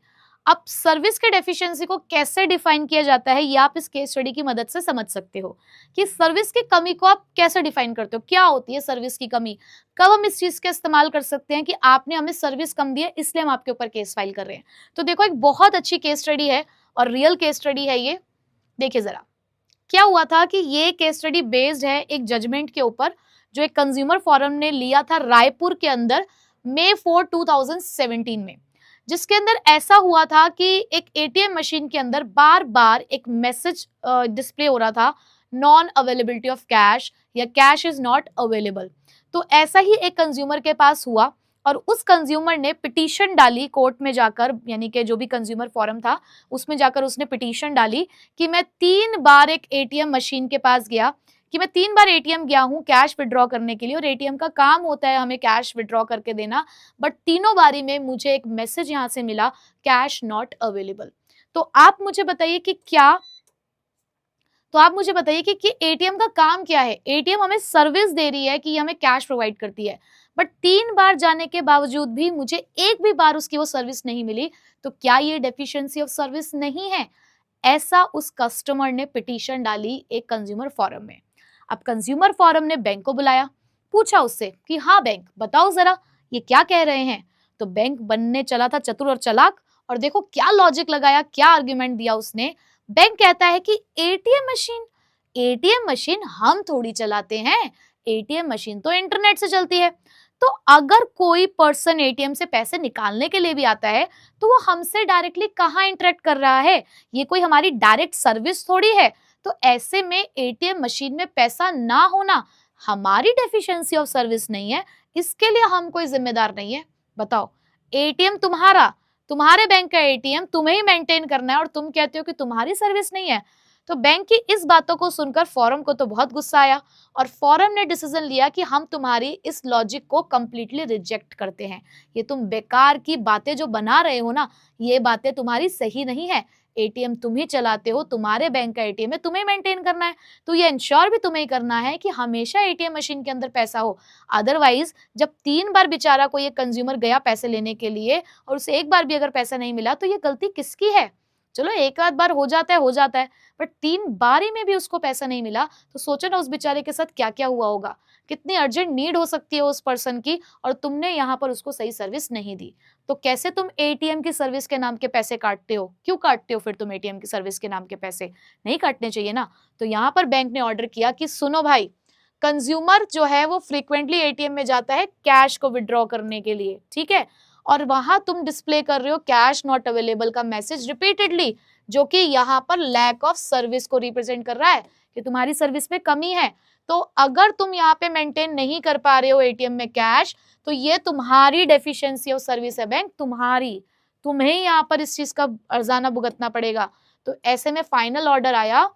अब सर्विस के डेफिशिएंसी को कैसे डिफाइन किया जाता है ये आप इस केस स्टडी की मदद से समझ सकते हो कि सर्विस की कमी को आप कैसे डिफाइन करते हो, क्या होती है सर्विस की कमी, कब हम इस चीज का इस्तेमाल कर सकते हैं कि आपने हमें सर्विस कम दी है इसलिए हम आपके ऊपर केस फाइल कर रहे हैं। तो देखो एक बहुत अच्छी केस स्टडी है और रियल केस स्टडी है ये। देखिए जरा क्या हुआ था कि ये केस स्टडी बेस्ड है एक जजमेंट के ऊपर जो एक कंज्यूमर फोरम ने लिया था रायपुर के अंदर May 4, 2017 में, जिसके अंदर ऐसा हुआ था कि एक एटीएम मशीन के अंदर बार बार एक मैसेज डिस्प्ले हो रहा था, नॉन अवेलेबिलिटी ऑफ कैश या कैश इज नॉट अवेलेबल। तो ऐसा ही एक कंज्यूमर के पास हुआ और उस कंज्यूमर ने पिटीशन डाली कोर्ट में जाकर, यानी कि जो भी कंज्यूमर फोरम था उसमें जाकर उसने पिटीशन डाली कि मैं 3 बार एक एटीएम मशीन के पास गया, कि मैं 3 बार एटीएम गया हूं कैश विड्रॉ करने के लिए और एटीएम का काम होता है हमें कैश विड्रॉ करके देना, बट तीनों बारी में मुझे एक मैसेज यहां से मिला कैश नॉट अवेलेबल। तो आप मुझे बताइए कि एटीएम का काम क्या है, एटीएम हमें सर्विस दे रही है कि हमें कैश प्रोवाइड करती है, बट 3 बार जाने के बावजूद भी मुझे एक भी बार उसकी वो सर्विस नहीं मिली, तो क्या ये डेफिशिएंसी ऑफ सर्विस नहीं है? ऐसा उस कस्टमर ने पिटीशन डाली एक कंज्यूमर फोरम में। अब कंज्यूमर फोरम ने बैंक को बुलाया, पूछा उससे कि हाँ बैंक बताओ जरा ये क्या कह रहे हैं। तो बैंक बनने चला था चतुर और चालाक, और देखो क्या लॉजिक लगाया, क्या आर्ग्यूमेंट दिया उसने। बैंक कहता है कि एटीएम मशीन हम थोड़ी चलाते हैं, एटीएम मशीन तो इंटरनेट से चलती है। तो अगर कोई पर्सन एटीएम से पैसे निकालने के लिए भी आता है तो वो हमसे डायरेक्टली कहाँ इंटरेक्ट कर रहा है, ये कोई हमारी डायरेक्ट सर्विस थोड़ी है। तो ऐसे में एटीएम मशीन में पैसा ना होना हमारी डेफिशिएंसी ऑफ सर्विस नहीं है, इसके लिए हम कोई जिम्मेदार नहीं है। बताओ एटीएम तुम्हारे बैंक का एटीएम तुम्हें ही मेंटेन करना है और तुम कहते हो कि तुम्हारी सर्विस नहीं है। तो बैंक की इस बातों को सुनकर फोरम को तो बहुत गुस्सा आया और फोरम ने डिसीजन लिया कि हम तुम्हारी इस लॉजिक को कंप्लीटली रिजेक्ट करते हैं। ये तुम बेकार की बातें जो बना रहे हो ना, ये बातें तुम्हारी सही नहीं है। एटीएम तुम ही चलाते हो, तुम्हारे बैंक का एटीएम है, तुम्हें मेंटेन करना है, तो ये इंश्योर भी तुम्हें ही करना है कि हमेशा एटीएम मशीन के अंदर पैसा हो। अदरवाइज जब 3 बार बेचारा कोई एक कंज्यूमर गया पैसे लेने के लिए और उसे एक बार भी अगर पैसा नहीं मिला, तो ये गलती किसकी है? चलो एक आध बार हो जाता है, बट 3 बारी में भी उसको पैसा नहीं मिला, तो सोचो ना उस बेचारे के साथ क्या क्या हुआ होगा, कितनी अर्जेंट नीड हो सकती है उस पर्सन की, और तुमने यहाँ पर उसको सही सर्विस नहीं दी। तो कैसे तुम एटीएम की सर्विस के नाम के पैसे काटते हो? क्यों काटते हो फिर तुम एटीएम की सर्विस के नाम के पैसे? नहीं काटने चाहिए ना। तो यहाँ पर बैंक ने ऑर्डर किया कि सुनो भाई, कंज्यूमर जो है वो फ्रीक्वेंटली एटीएम में जाता है कैश को विड्रॉ करने के लिए, ठीक है, और वहां तुम डिस्प्ले कर रहे हो कैश नॉट अवेलेबल का मैसेज रिपीटेडली, जो कि यहाँ पर लैक ऑफ सर्विस को रिप्रेजेंट कर रहा है कि तुम्हारी सर्विस में कमी है। तो अगर तुम यहाँ पे मेंटेन नहीं कर पा रहे हो एटीएम में कैश, तो ये तुम्हारी डेफिशिएंसी ऑफ सर्विस है बैंक, तुम्हारी, तुम्हें यहाँ पर इस चीज का अर्जाना भुगतना पड़ेगा। तो ऐसे में फाइनल ऑर्डर आया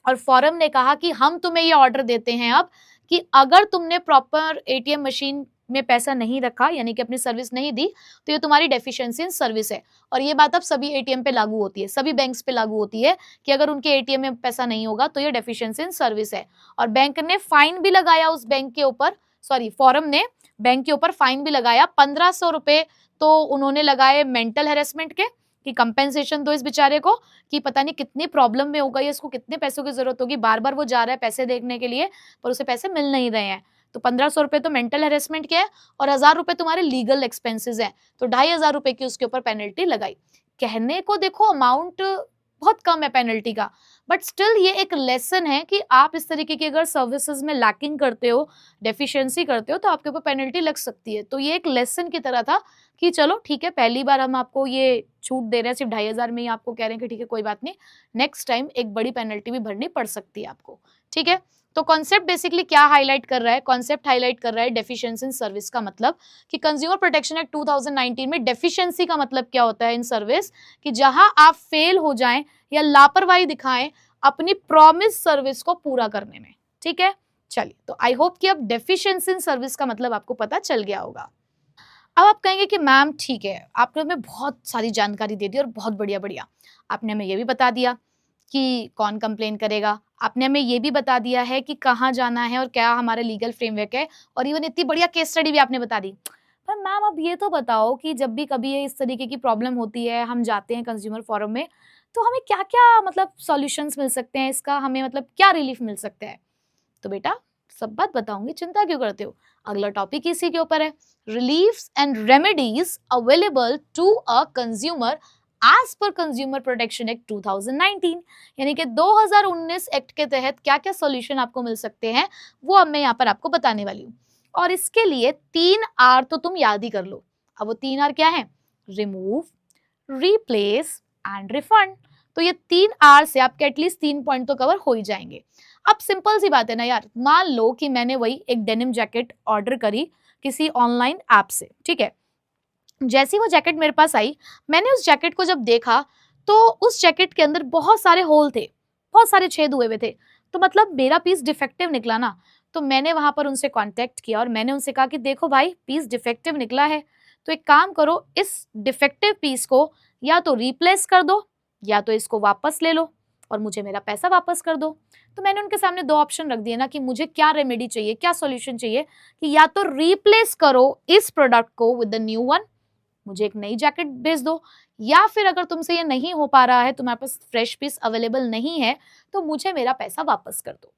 और फोरम ने कहा कि हम तुम्हें ये ऑर्डर देते हैं अब कि अगर तुमने प्रॉपर एटीएम मशीन में पैसा नहीं रखा, यानी कि अपनी सर्विस नहीं दी, तो ये तुम्हारी डेफिशिएंसी इन सर्विस है। और ये बात अब सभी एटीएम पे लागू होती है, सभी बैंक्स पे लागू होती है कि अगर उनके एटीएम में पैसा नहीं होगा तो ये डेफिशिएंसी इन सर्विस है। और बैंक ने फाइन भी लगाया उस बैंक के ऊपर, सॉरी फोरम ने बैंक के ऊपर फाइन भी लगाया, 1500 रुपए तो उन्होंने लगाए मेंटल हेरेसमेंट के, कि कंपेंसेशन दो इस बेचारे को, कि पता नहीं कितनी प्रॉब्लम में होगा, ये इसको कितने पैसों की जरूरत होगी, बार बार वो जा रहा है पैसे देखने के लिए पर उसे पैसे मिल नहीं रहे हैं। तो 1500 रुपए तो मेंटल हेरेसमेंट के है और 1000 रुपए तुम्हारे लीगल एक्सपेंसेस हैं, तो 2500 रुपए की उसके ऊपर पेनल्टी लगाई। कहने को देखो अमाउंट बहुत कम है पेनल्टी का, बट स्टिल ये एक लेसन है कि आप इस तरीके की अगर सर्विसेज में लैकिंग करते हो, डेफिशिएंसी करते हो, तो आपके ऊपर पेनल्टी लग सकती है। तो ये एक लेसन की तरह था कि चलो ठीक है, पहली बार हम आपको ये छूट दे रहे हैं, सिर्फ 2500 में ही आपको कह रहे हैं कि ठीक है कोई बात नहीं, नेक्स्ट टाइम एक बड़ी पेनल्टी भी भरनी पड़ सकती है आपको, ठीक है। तो कॉन्सेप्ट बेसिकली क्या हाईलाइट कर रहा है? कॉन्सेप्ट हाईलाइट कर रहा है डेफिशिएंसी इन सर्विस का मतलब, कि कंज्यूमर प्रोटेक्शन एक्ट 2019 में डेफिशिएंसी का मतलब क्या होता है इन सर्विस, कि जहां आप फेल हो जाएं या लापरवाही दिखाएं अपनी प्रॉमिस सर्विस को पूरा करने में, ठीक है। चलिए, तो आई होप कि अब डेफिशिएंसी इन सर्विस का मतलब आपको पता चल गया होगा। अब आप कहेंगे कि मैम ठीक है, आपने हमें बहुत सारी जानकारी दे दी और बहुत बढ़िया बढ़िया, आपने हमें ये भी बता दिया कि कौन कंप्लेन करेगा, आपने हमें ये भी बता दिया है कि कहाँ जाना है और क्या हमारा लीगल फ्रेमवर्क है, और इवन इतनी बढ़िया केस स्टडी भी आपने बता दी। पर मैम अब ये तो बताओ कि जब भी कभी ये इस तरीके की प्रॉब्लम होती है, हम जाते हैं कंज्यूमर फोरम में, तो हमें क्या क्या मतलब सॉल्यूशंस मिल सकते हैं, इसका हमें मतलब क्या रिलीफ मिल सकता है? तो बेटा सब बात बताऊंगी, चिंता क्यों करते हो, अगला टॉपिक इसी के ऊपर है, reliefs and remedies available to a consumer as पर कंज्यूमर प्रोटेक्शन एक्ट 2019, यानी कि 2019 एक्ट के तहत क्या क्या सॉल्यूशन आपको मिल सकते हैं, वो अब मैं यहाँ पर आपको बताने वाली हूँ। और इसके लिए 3R तो तुम याद ही कर लो। अब वो 3R क्या है? Remove, replace and refund. तो ये 3R से आपके एटलीस्ट 3 पॉइंट तो कवर हो ही जाएंगे। अब सिंपल सी बात है ना यार, मान लो कि मैंने वही एक डेनिम जैकेट ऑर्डर करी किसी ऑनलाइन ऐप से, ठीक है। जैसी वो जैकेट मेरे पास आई, मैंने उस जैकेट को जब देखा तो उस जैकेट के अंदर बहुत सारे होल थे, बहुत सारे छेद हुए थे, तो मतलब मेरा पीस डिफेक्टिव निकला ना। तो मैंने वहां पर उनसे कांटेक्ट किया और मैंने उनसे कहा कि देखो भाई, पीस डिफेक्टिव निकला है, तो एक काम करो, इस डिफेक्टिव पीस को या तो रिप्लेस कर दो या तो इसको वापस ले लो और मुझे मेरा पैसा वापस कर दो। तो मैंने उनके सामने 2 ऑप्शन रख दिए ना कि मुझे क्या रेमेडी चाहिए, क्या सॉल्यूशन चाहिए, कि या तो रिप्लेस करो इस प्रोडक्ट को विद द न्यू वन, मुझे एक नई जैकेट भेज दो, या फिर अगर तुमसे ये नहीं हो पा रहा है, तुम्हारे पास फ्रेश पीस अवेलेबल नहीं है, तो मुझे मेरा पैसा वापस कर दो।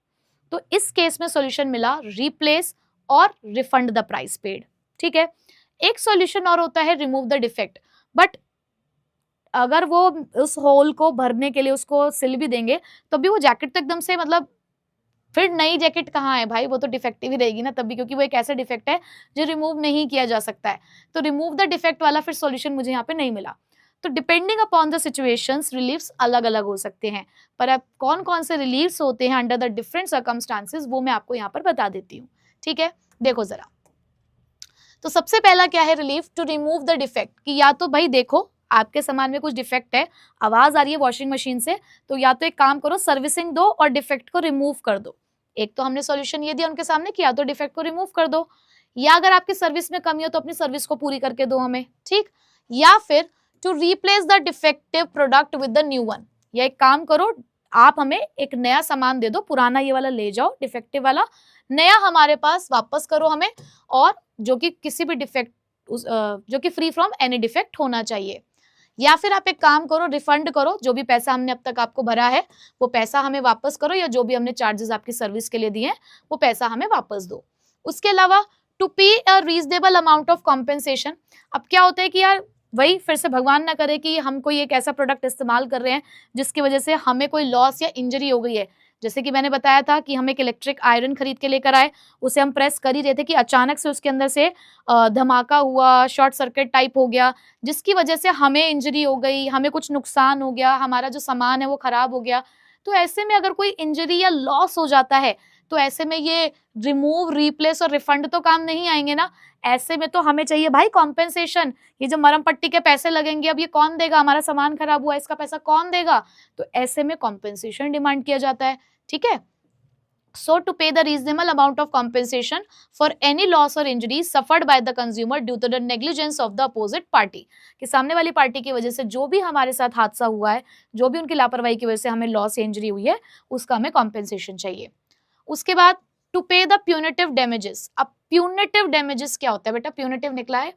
तो इस केस में सॉल्यूशन मिला रिप्लेस और रिफंड द प्राइस पेड, ठीक है। एक सॉल्यूशन और होता है रिमूव द डिफेक्ट, बट अगर वो उस होल को भरने के लिए उसको सिल भी देंगे तो भी वो जैकेट तो एकदम से मतलब फिर नई जैकेट कहाँ है भाई, वो तो डिफेक्टिव ही रहेगी ना तब भी, क्योंकि वो एक ऐसा डिफेक्ट है जो रिमूव नहीं किया जा सकता है। तो रिमूव द डिफेक्ट वाला फिर सॉल्यूशन मुझे यहाँ पे नहीं मिला। तो depending upon the situations reliefs अलग अलग हो सकते हैं, पर अब कौन कौन से रिलीफ्स होते हैं अंडर द डिफरेंट सर्कमस्टांसेस वो मैं आपको यहाँ पर बता देती हूँ, ठीक है। देखो जरा, तो सबसे पहला क्या है relief, to remove the defect, कि या तो भाई देखो आपके सामान में कुछ डिफेक्ट है, आवाज आ रही है वॉशिंग मशीन से, तो या तो एक काम करो, सर्विसिंग दो और डिफेक्ट को रिमूव कर दो। एक तो हमने सॉल्यूशन ये दिया उनके सामने कि या तो डिफेक्ट को रिमूव कर दो, या अगर आपकी सर्विस में कमी हो तो अपनी सर्विस को पूरी करके दो हमें, ठीक। या फिर to replace the defective product with the new one, या एक काम करो, आप हमें एक नया सामान दे दो, पुराना ये वाला ले जाओ डिफेक्टिव वाला, नया हमारे पास वापस करो हमें, और जो कि किसी भी डिफेक्ट जो कि फ्री फ्रॉम एनी डिफेक्ट होना चाहिए। या फिर आप एक काम करो, रिफंड करो, जो भी पैसा हमने अब तक आपको भरा है वो पैसा हमें वापस करो, या जो भी हमने चार्जेस आपकी सर्विस के लिए दिए हैं वो पैसा हमें वापस दो। उसके अलावा टू पे a reasonable amount of compensation. अब क्या होता है कि यार वही फिर से भगवान ना करे कि हम कोई एक ऐसा प्रोडक्ट इस्तेमाल कर रहे हैं जिसकी वजह से हमें कोई लॉस या इंजरी हो गई है। जैसे कि मैंने बताया था कि हम एक इलेक्ट्रिक आयरन खरीद के लेकर आए, उसे हम प्रेस कर ही रहे थे कि अचानक से उसके अंदर से धमाका हुआ, शॉर्ट सर्किट टाइप हो गया, जिसकी वजह से हमें इंजरी हो गई, हमें कुछ नुकसान हो गया, हमारा जो सामान है वो खराब हो गया। तो ऐसे में अगर कोई इंजरी या लॉस हो जाता है तो ऐसे में ये रिमूव, रिप्लेस और रिफंड तो काम नहीं आएंगे ना। ऐसे में तो हमें चाहिए भाई कॉम्पेंसेशन। ये जो मरम पट्टी के पैसे लगेंगे अब ये कौन देगा, हमारा सामान खराब हुआ इसका पैसा कौन देगा, तो ऐसे में कॉम्पेंसेशन डिमांड किया जाता है, ठीक है। So to pay the reasonable amount of compensation for any loss or injury suffered by the consumer due to the negligence of the opposite party, कि सामने वाली पार्टी की वजह से जो भी हमारे साथ हादसा हुआ है, जो भी उनकी लापरवाही की वजह से हमें लॉस या इंजरी हुई है, उसका हमें कॉम्पेंसेशन चाहिए। उसके बाद to pay the punitive damages. अब प्यूनिटिव डैमेजेस क्या होता है बेटा? प्यूनिटिव निकला है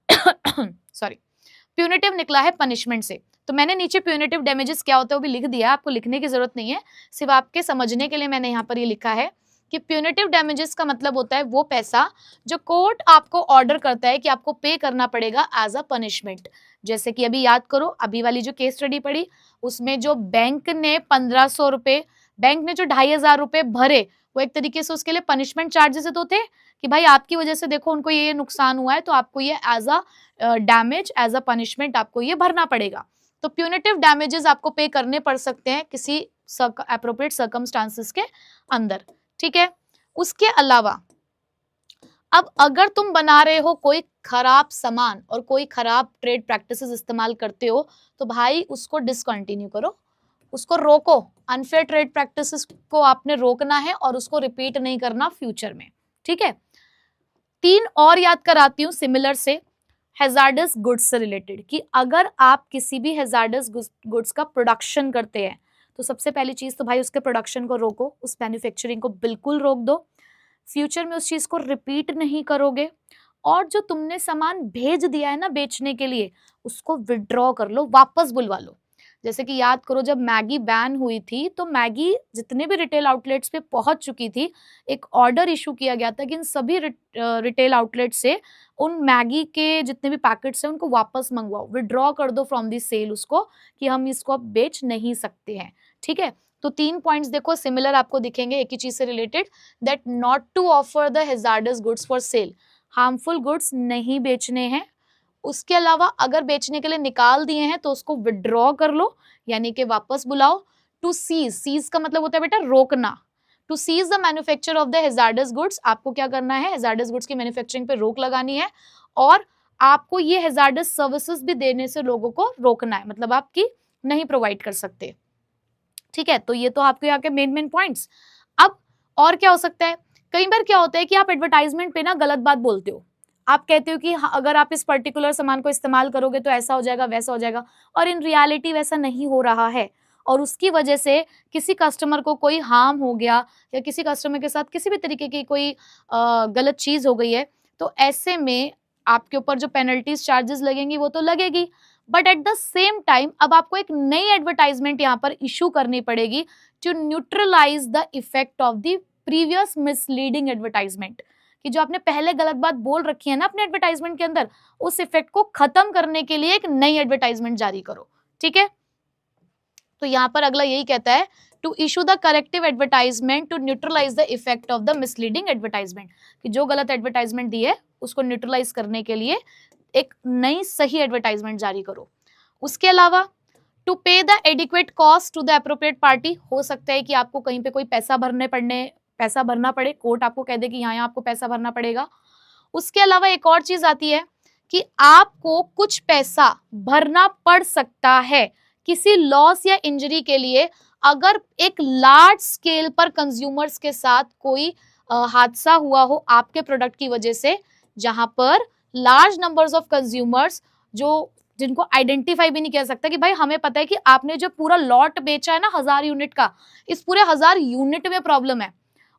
सॉरी प्यूनिटिव निकला है पनिशमेंट से, तो मैंने नीचे प्यूनिटिव डैमेजेस क्या होता है वो भी लिख दिया, आपको लिखने की जरूरत नहीं है, सिर्फ आपके समझने के लिए मैंने यहाँ पर ये लिखा है कि प्यूनिटिव डैमेजेस का मतलब होता है वो पैसा जो कोर्ट आपको ऑर्डर करता है कि आपको पे करना पड़ेगा एज अ पनिशमेंट। जैसे कि अभी याद करो, अभी वाली जो केस स्टडी पढ़ी उसमें जो बैंक ने 1500 रुपए, बैंक ने जो 2500 रुपए भरे, वो एक तरीके से उसके लिए पनिशमेंट चार्जेस तो थे कि भाई आपकी वजह से देखो उनको ये नुकसान हुआ है, तो आपको ये as a damage, as a punishment आपको ये भरना पड़ेगा। तो प्यूनिटिव डैमेजेस आपको पे करने पड़ सकते हैं किसी एप्रोप्रिएट सर्कमस्टांसेस के अंदर, ठीक है। उसके अलावा अब अगर तुम बना रहे हो कोई खराब सामान और कोई खराब ट्रेड प्रैक्टिसेस इस्तेमाल करते हो, तो भाई उसको डिसकंटिन्यू करो, उसको रोको। अनफेयर ट्रेड प्रैक्टिसेस को आपने रोकना है और उसको रिपीट नहीं करना फ्यूचर में, ठीक है। 3 और याद कराती हूँ सिमिलर से, हैजार्डस गुड्स से रिलेटेड, कि अगर आप किसी भी हैजार्डस गुड्स का प्रोडक्शन करते हैं तो सबसे पहली चीज तो भाई उसके प्रोडक्शन को रोको, उस मैन्युफैक्चरिंग को बिल्कुल रोक दो, फ्यूचर में उस चीज को रिपीट नहीं करोगे, और जो तुमने सामान भेज दिया है ना बेचने के लिए उसको विड्रॉ कर लो, वापस बुलवा लो। जैसे कि याद करो जब मैगी बैन हुई थी तो मैगी जितने भी रिटेल आउटलेट्स पे पहुंच चुकी थी, एक ऑर्डर इशू किया गया था कि इन सभी रिटेल आउटलेट से उन मैगी के जितने भी पैकेट्स हैं उनको वापस मंगवाओ, विड्रॉ कर दो फ्रॉम दी सेल उसको, कि हम इसको अब बेच नहीं सकते हैं, ठीक है। तो 3 पॉइंट्स देखो सिमिलर आपको दिखेंगे एक ही चीज से related, that not to offer the hazardous goods for sale, harmful goods नहीं बेचने हैं। उसके अलावा अगर बेचने के लिए निकाल दिए हैं तो उसको विड्रॉ कर लो, यानी कि वापस बुलाओ। टू सीज, सीज का मतलब होता है बेटा रोकना, to cease the manufacture of the hazardous goods, आपको क्या करना है, हैजार्डस गुड्स की मैन्युफैक्चरिंग पे रोक लगानी है, और आपको ये हैजार्डस सर्विसेज भी देने से लोगों को रोकना है, मतलब आपकी नहीं प्रोवाइड कर सकते, ठीक है। तो ये तो आपके यहाँ के मेन पॉइंट्स। अब और क्या हो सकता है, कई बार क्या होता है कि आप एडवर्टाइजमेंट पे ना गलत बात बोलते हो, आप कहते हो कि अगर आप इस पर्टिकुलर सामान को इस्तेमाल करोगे तो ऐसा हो जाएगा वैसा हो जाएगा, और इन रियलिटी वैसा नहीं हो रहा है, और उसकी वजह से किसी कस्टमर को कोई हार्म हो गया या किसी कस्टमर के साथ किसी भी तरीके की कोई गलत चीज हो गई है, तो ऐसे में आपके ऊपर जो पेनल्टीज चार्जेस लगेंगी वो तो लगेगी, but at the same time अब आपको एक नई एडवर्टाइजमेंट यहाँ पर इशू करनी पड़ेगी to neutralise the effect of the previous misleading advertisement, कि जो आपने पहले गलत बात बोल रखी है ना अपने एडवर्टाइजमेंट के अंदर, उस इफेक्ट को खत्म करने के लिए एक नई एडवर्टाइजमेंट जारी करो, ठीक है। तो यहाँ पर अगला यही कहता है to issue the corrective advertisement to neutralise the effect of the misleading advertisement, कि जो गलत एडवर्टाइजमेंट दी है उसको न्यूट्रलाइज करने के लिए एक नई सही एडवर्टाइजमेंट जारी करो। उसके अलावा to pay the adequate cost to the appropriate party, हो सकता है कि आपको कहीं पे कोई पैसा भरना पड़े, कोर्ट आपको कह दे कि यहाँ आपको पैसा भरना पड़ेगा। उसके अलावा एक और चीज आती है कि आपको कुछ पैसा भरना पड़ सकता है किसी लॉस या इंजरी के लिए अगर एक लार्ज स्केल पर कंज्यूमर्स के साथ कोई हादसा हुआ हो आपके प्रोडक्ट की वजह से, जहां पर लार्ज नंबर्स ऑफ कंज्यूमर्स जो जिनको आइडेंटिफाई भी नहीं किया सकता कि भाई हमें पता है कि आपने जो पूरा लॉट बेचा है ना 1000 यूनिट का, इस पूरे 1000 यूनिट में प्रॉब्लम है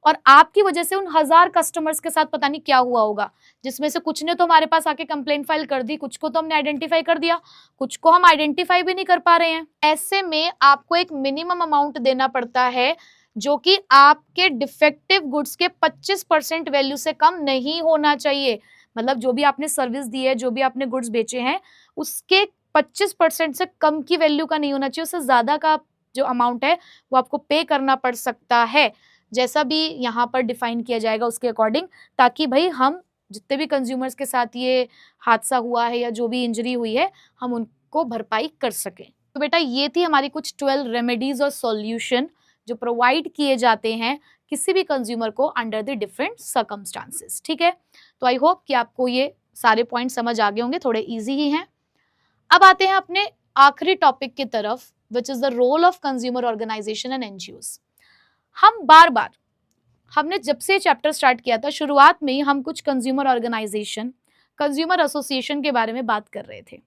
और आपकी वजह से उन 1000 कस्टमर्स के साथ पता नहीं क्या हुआ होगा, जिसमें से कुछ ने तो हमारे पास आके कंप्लेंट फाइल कर दी, कुछ को तो हमने आइडेंटिफाई कर दिया, कुछ को हम आइडेंटिफाई भी नहीं कर पा रहे हैं। ऐसे में आपको एक मिनिमम अमाउंट देना पड़ता है जो कि आपके डिफेक्टिव गुड्स के 25% वैल्यू से कम नहीं होना चाहिए। मतलब जो भी आपने सर्विस दी है, जो भी आपने गुड्स बेचे हैं, उसके 25% से कम की वैल्यू का नहीं होना चाहिए। उससे ज्यादा का जो अमाउंट है वो आपको पे करना पड़ सकता है, जैसा भी यहाँ पर डिफाइन किया जाएगा उसके अकॉर्डिंग, ताकि भाई हम जितने भी कंज्यूमर्स के साथ ये हादसा हुआ है या जो भी इंजरी हुई है हम उनको भरपाई कर सकें। तो बेटा ये थी हमारी कुछ 12 रेमेडीज और सॉल्यूशन जो प्रोवाइड किए जाते हैं किसी भी कंज्यूमर को अंडर द डिफरेंट सर्कमस्टांसेस। ठीक है, तो आई होप कि आपको ये सारे पॉइंट समझ आ गए होंगे, थोड़े इजी ही हैं। अब आते हैं अपने आखिरी टॉपिक की तरफ, which is the role of consumer organisation and NGOs. हम बार बार, हमने जब से चैप्टर स्टार्ट किया था शुरुआत में ही हम कुछ कंज्यूमर ऑर्गेनाइजेशन, कंज्यूमर एसोसिएशन के बारे में बात कर रहे थे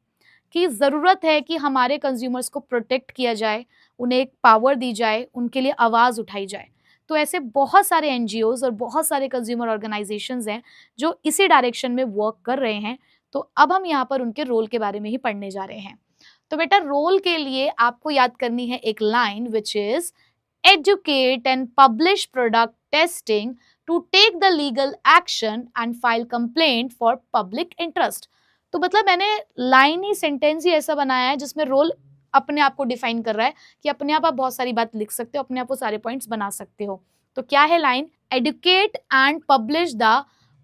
कि ज़रूरत है कि हमारे कंज्यूमर्स को प्रोटेक्ट किया जाए, उन्हें एक पावर दी जाए, उनके लिए आवाज़ उठाई जाए। तो ऐसे बहुत सारे एनजीओज और बहुत सारे कंज्यूमर ऑर्गेनाइजेशंस हैं जो इसी डायरेक्शन में वर्क कर रहे हैं। तो अब हम यहाँ पर उनके रोल के बारे में ही पढ़ने जा रहे हैं। तो बेटा रोल के लिए आपको याद करनी है एक line which is educate and publish product testing to take the legal action and file complaint for public interest। तो मतलब मैंने लाइन ही, सेंटेंस ही ऐसा बनाया है जिसमें रोल अपने आप को डिफाइन कर रहा है कि अपने आप बहुत सारी बात लिख सकते हो, अपने आप वो सारे पॉइंट्स बना सकते हो। तो क्या है line? educate and publish the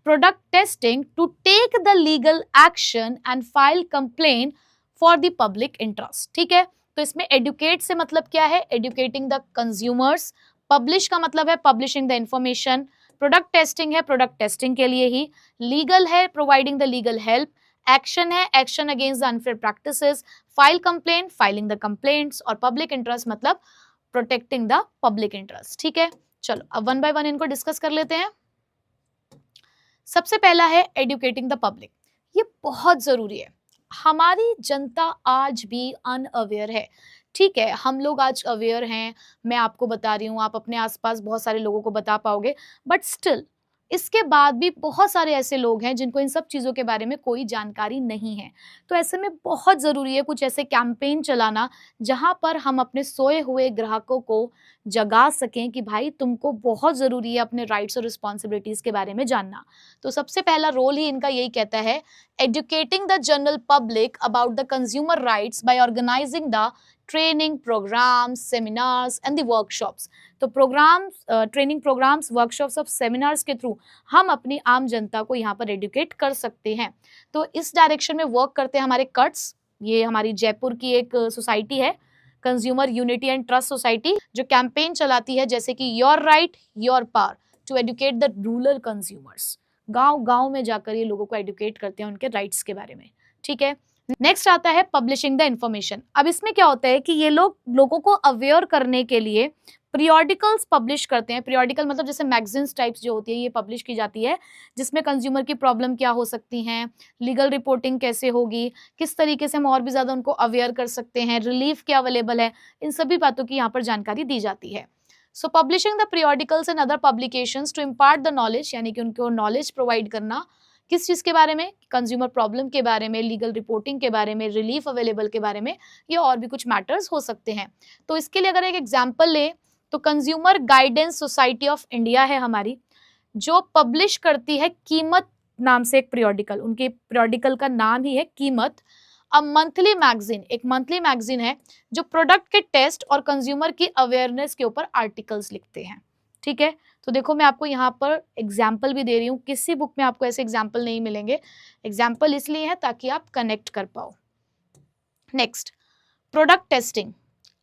product testing to take the legal action and file complaint for the public interest। ठीक है, तो इसमें एडुकेट से मतलब क्या है? Educating the consumers. पब्लिश का मतलब है publishing the information. Product testing है प्रोडक्ट टेस्टिंग के लिए ही। लीगल है providing the legal help. Action है action against the unfair practices. File complaint filing the complaints. और पब्लिक इंटरेस्ट मतलब प्रोटेक्टिंग द पब्लिक इंटरेस्ट। ठीक है, चलो अब वन बाय वन इनको डिस्कस कर लेते हैं। सबसे पहला है एडुकेटिंग द पब्लिक। ये बहुत जरूरी है। हमारी जनता आज भी अनअवेयर है। ठीक है, हम लोग आज अवेयर हैं, मैं आपको बता रही हूँ, आप अपने आसपास बहुत सारे लोगों को बता पाओगे, बट स्टिल इसके बाद भी बहुत सारे ऐसे लोग हैं जिनको इन सब चीज़ों के बारे में कोई जानकारी नहीं है। तो ऐसे में बहुत ज़रूरी है कुछ ऐसे कैंपेन चलाना जहाँ पर हम अपने सोए हुए ग्राहकों को जगा सकें कि भाई तुमको बहुत ज़रूरी है अपने राइट्स और रिस्पॉन्सिबिलिटीज़ के बारे में जानना। तो सबसे पहला रोल ही इनका यही कहता है, educating the general public about the consumer rights by organising the training programmes, seminars and the workshops. तो प्रोग्राम्स, ट्रेनिंग प्रोग्राम्स, वर्कशॉप्स और सेमिनार्स के थ्रू हम अपनी आम जनता को यहाँ पर एडुकेट कर सकते हैं। तो इस डायरेक्शन में वर्क करते हैं हमारे कट्स। ये हमारी जयपुर की एक सोसाइटी है, consumer unity and trust society, जो कैंपेन चलाती है जैसे कि your right your power to educate the rural consumers. गांव गांव में जाकर ये लोगों को एडुकेट करते हैं उनके राइट्स के बारे में। ठीक है, नेक्स्ट आता है पब्लिशिंग द इंफॉर्मेशन। अब इसमें क्या होता है कि ये लोग लोगों को अवेयर करने के लिए पीरियोडिकल्स पब्लिश करते हैं। पीरियोडिकल मतलब जैसे मैगजीन्स टाइप्स जो होती है, ये पब्लिश की जाती है, जिसमें कंज्यूमर की प्रॉब्लम क्या हो सकती हैं, लीगल रिपोर्टिंग कैसे होगी, किस तरीके से हम और भी ज़्यादा उनको अवेयर कर सकते हैं, रिलीफ क्या अवेलेबल है, इन सभी बातों की यहाँ पर जानकारी दी जाती है। So publishing the periodicals and other publications to impart the knowledge, यानी कि उनको नॉलेज प्रोवाइड करना किस चीज़ के बारे में, कंज्यूमर प्रॉब्लम के बारे में, लीगल रिपोर्टिंग के बारे में, रिलीफ अवेलेबल के बारे में, या और भी कुछ मैटर्स हो सकते हैं। तो इसके लिए अगर एक एग्जांपल लें तो consumer guidance society of India है हमारी, जो पब्लिश करती है कीमत नाम से एक पीरियोडिकल। उनके पीरियोडिकल का नाम ही है कीमत। अब मंथली मैगजीन, एक मंथली मैगजीन है जो प्रोडक्ट के टेस्ट और कंज्यूमर की अवेयरनेस के ऊपर आर्टिकल्स लिखते हैं। ठीक है, तो देखो मैं आपको यहाँ पर एग्जाम्पल भी दे रही हूँ, किसी बुक में आपको ऐसे एग्जाम्पल नहीं मिलेंगे। एग्जाम्पल इसलिए है ताकि आप कनेक्ट कर पाओ। Next, product testing.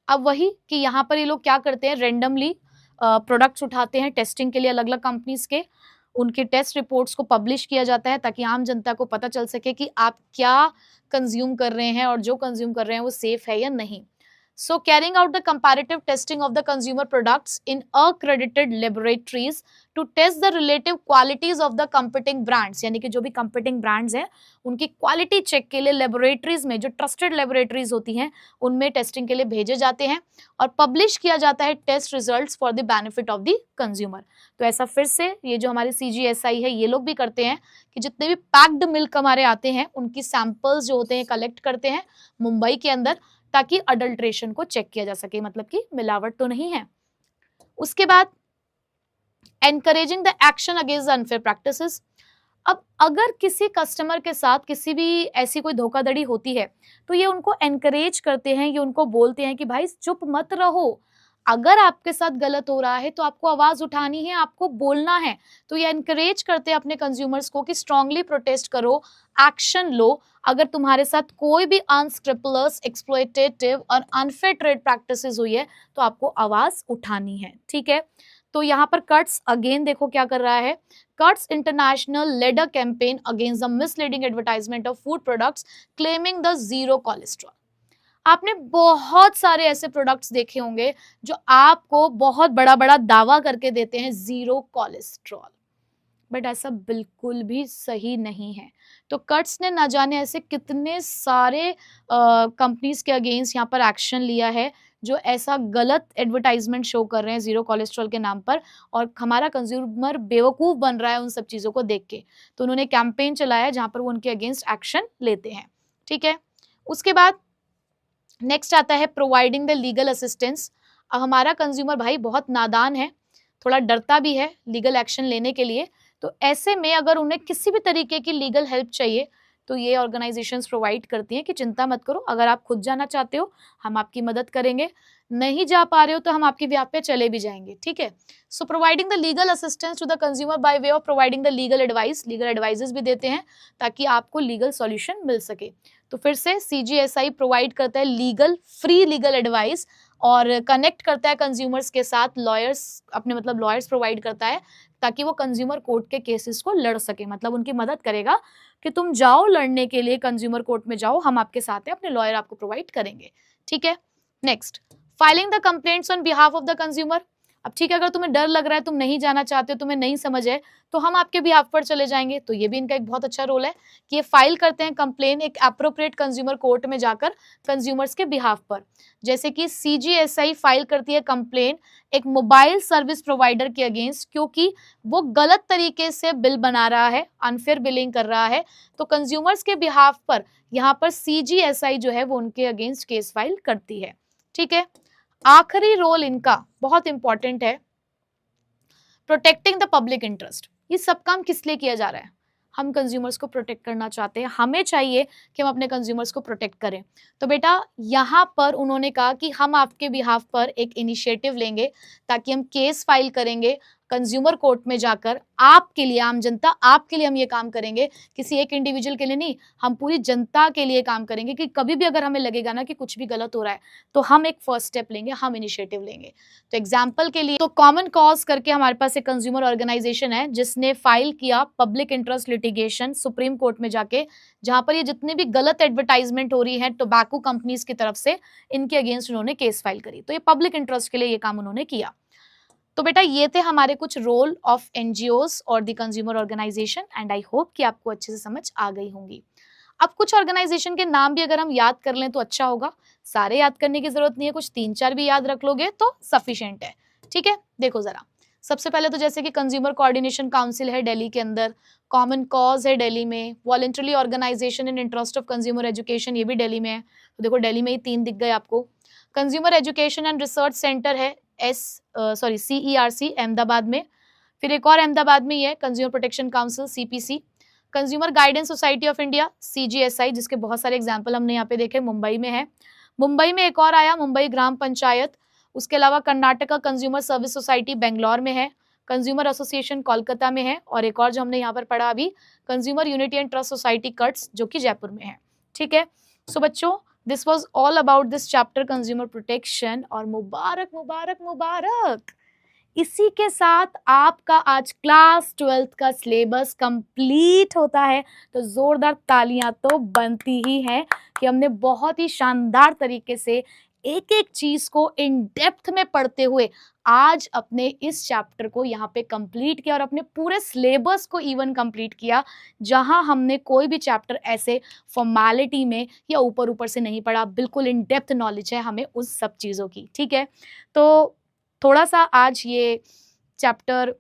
अब वही कि यहाँ पर ये लोग क्या करते हैं, रेंडमली प्रोडक्ट्स उठाते हैं टेस्टिंग के लिए अलग अलग कंपनीज के, उनके टेस्ट रिपोर्ट्स को पब्लिश किया जाता है ताकि आम जनता को पता चल सके कि आप क्या कंज्यूम कर रहे हैं और जो कंज्यूम कर रहे हैं वो सेफ है या नहीं. So carrying out the comparative testing of the consumer products in accredited laboratories to test the relative qualities of the competing brands, यानी कि जो भी competing brands हैं उनकी क्वालिटी चेक के लिए लेबोरेटरीज में, जो ट्रस्टेड लेबोरेटरीज होती हैं उनमें टेस्टिंग के लिए भेजे जाते हैं और पब्लिश किया जाता है test results for the benefit of the consumer. तो ऐसा फिर से ये जो हमारे CGSI है ये लोग भी करते हैं कि जितने भी पैक्ड मिल्क हमारे आते हैं उनकी सैंपल्स जो होते हैं कलेक्ट करते हैं मुंबई के अंदर ताकि अडल्ट्रेशन को चेक किया जा सके, मतलब कि मिलावट तो नहीं है. उसके बाद encouraging the action against unfair practices. अब अगर किसी कस्टमर के साथ किसी भी ऐसी कोई धोखाधड़ी होती है तो ये उनको एनकरेज करते हैं, ये उनको बोलते हैं कि भाई चुप मत रहो, अगर आपके साथ गलत हो रहा है तो आपको आवाज उठानी है, आपको बोलना है. तो ये एनकरेज करते हैं अपने कंज्यूमर्स को कि स्ट्रांगली प्रोटेस्ट करो, एक्शन लो. अगर तुम्हारे साथ कोई भी अनस्क्रिपलस, एक्सप्लॉयटेटिव और अनफेयर ट्रेड प्रैक्टिसेस हुई है तो आपको आवाज उठानी है. ठीक है, तो यहाँ पर कर्ट्स अगेन देखो क्या कर रहा है. CUTS international led a campaign against the misleading advertisement of food products claiming the zero cholesterol. आपने बहुत सारे ऐसे प्रोडक्ट्स देखे होंगे जो आपको बहुत बड़ा बड़ा दावा करके देते हैं जीरो कोलेस्ट्रॉल, बट ऐसा बिल्कुल भी सही नहीं है. तो कर्ट्स ने ना जाने ऐसे कितने सारे कंपनीज के अगेंस्ट यहाँ पर एक्शन लिया है जो ऐसा गलत एडवर्टाइजमेंट शो कर रहे हैं जीरो कोलेस्ट्रॉल के नाम पर, और हमारा कंज्यूमर बेवकूफ़ बन रहा है उन सब चीज़ों को देख के. तो उन्होंने कैंपेन चलाया जहाँ पर वो उनके अगेंस्ट एक्शन लेते हैं. ठीक है, उसके बाद नेक्स्ट आता है प्रोवाइडिंग द लीगल असिस्टेंस. हमारा कंज्यूमर भाई बहुत नादान है, थोड़ा डरता भी है लीगल एक्शन लेने के लिए. तो ऐसे में अगर उन्हें किसी भी तरीके की लीगल हेल्प चाहिए तो ये ऑर्गेनाइजेशंस प्रोवाइड करती हैं कि चिंता मत करो, अगर आप खुद जाना चाहते हो हम आपकी मदद करेंगे, नहीं जा पा रहे हो तो हम आपकी ब्याह पे चले भी जाएंगे. ठीक है, so providing the legal assistance to the consumer by way of providing the legal advice. Legal advices भी देते हैं ताकि आपको लीगल सॉल्यूशन मिल सके. तो फिर से CGSI प्रोवाइड करता है लीगल, फ्री लीगल एडवाइस और कनेक्ट करता है कंज्यूमर्स के साथ. लॉयर्स अपने मतलब लॉयर्स प्रोवाइड करता है ताकि वो कंज्यूमर कोर्ट के केसेस को लड़ सके, मतलब उनकी मदद करेगा कि तुम जाओ लड़ने के लिए कंज्यूमर कोर्ट में जाओ, हम आपके साथ हैं, अपने लॉयर आपको प्रोवाइड करेंगे. ठीक है, next filing the complaints on behalf of the consumer. अब ठीक है, अगर तुम्हें डर लग रहा है, तुम नहीं जाना चाहते हो, तुम्हें नहीं समझ है, तो हम आपके बिहाफ पर चले जाएंगे. तो ये भी इनका एक बहुत अच्छा रोल है कि ये फाइल करते हैं कंप्लेन एक एप्रोप्रिएट कंज्यूमर कोर्ट में जाकर कंज्यूमर्स के बिहाफ पर. जैसे कि CGSI फाइल करती है कंप्लेन एक मोबाइल सर्विस प्रोवाइडर के अगेंस्ट क्योंकि वो गलत तरीके से बिल बना रहा है, अनफेयर बिलिंग कर रहा है. तो कंज्यूमर्स के बिहाफ पर यहाँ पर CGSI जो है वो उनके अगेंस्ट केस फाइल करती है. ठीक है, आखिरी रोल इनका बहुत इंपॉर्टेंट है, प्रोटेक्टिंग द पब्लिक इंटरेस्ट. ये सब काम किस लिए किया जा रहा है? हम कंज्यूमर्स को प्रोटेक्ट करना चाहते हैं, हमें चाहिए कि हम अपने कंज्यूमर्स को प्रोटेक्ट करें. तो बेटा यहाँ पर उन्होंने कहा कि हम आपके बिहाफ पर एक इनिशिएटिव लेंगे ताकि हम केस फाइल करेंगे कंज्यूमर कोर्ट में जाकर आपके लिए, आम जनता आपके लिए हम ये काम करेंगे, किसी एक इंडिविजुअल के लिए नहीं, हम पूरी जनता के लिए काम करेंगे कि कभी भी अगर हमें लगेगा ना कि कुछ भी गलत हो रहा है तो हम एक फर्स्ट स्टेप लेंगे, हम इनिशिएटिव लेंगे. तो एग्जाम्पल के लिए तो कॉमन कॉज करके हमारे पास एक कंज्यूमर ऑर्गेनाइजेशन है जिसने फाइल किया public interest litigation supreme court में जाके, जहां पर ये जितने भी गलत एडवर्टाइजमेंट हो रही है टोबैको कंपनीज की तरफ से, इनके अगेंस्ट उन्होंने केस फाइल करी. तो ये पब्लिक इंटरेस्ट के लिए ये काम उन्होंने किया. तो बेटा ये थे हमारे कुछ रोल ऑफ NGOs और the consumer organisation and I hope कि आपको अच्छे से समझ आ गई होंगी. अब कुछ ऑर्गेनाइजेशन के नाम भी अगर हम याद कर लें तो अच्छा होगा, सारे याद करने की जरूरत नहीं है, कुछ 3-4 भी याद रख लोगे तो सफिशिएंट है. ठीक है, देखो जरा, सबसे पहले तो जैसे कि कंज्यूमर कोऑर्डिनेशन काउंसिल है दिल्ली के अंदर, कॉमन कॉज है दिल्ली में, voluntary organisation in interest of consumer education ये भी दिल्ली में है. तो देखो दिल्ली में ही 3 दिख गए आपको. Consumer education and research centre है CERC अहमदाबाद में. फिर एक और अहमदाबाद में ही है consumer protection council CPC. Consumer guidance society of India CGSI, जिसके बहुत सारे एग्जाम्पल हमने यहाँ पे देखे, मुंबई में है. मुंबई में एक और आया मुंबई ग्राम पंचायत. उसके अलावा Karnataka consumer service society Bangalore में है, कंज्यूमर एसोसिएशन कोलकाता में है, और एक और जो हमने यहाँ पर पढ़ा अभी consumer unity and trust society CUTS जो कि जयपुर में है. ठीक है, सो बच्चों this was all about this chapter consumer protection. और मुबारक मुबारक मुबारक, इसी के साथ आपका आज क्लास 12th का सिलेबस कंप्लीट होता है। तो जोरदार तालियां तो बनती ही हैं कि हमने बहुत ही शानदार तरीके से एक एक चीज को इन डेप्थ में पढ़ते हुए आज अपने इस चैप्टर को यहाँ पे कंप्लीट किया और अपने पूरे सिलेबस को इवन कंप्लीट किया, जहां हमने कोई भी चैप्टर ऐसे फॉर्मेलिटी में या ऊपर ऊपर से नहीं पढ़ा। बिल्कुल इन डेप्थ नॉलेज है हमें उस सब चीज़ों की। ठीक है, तो थोड़ा सा आज ये चैप्टर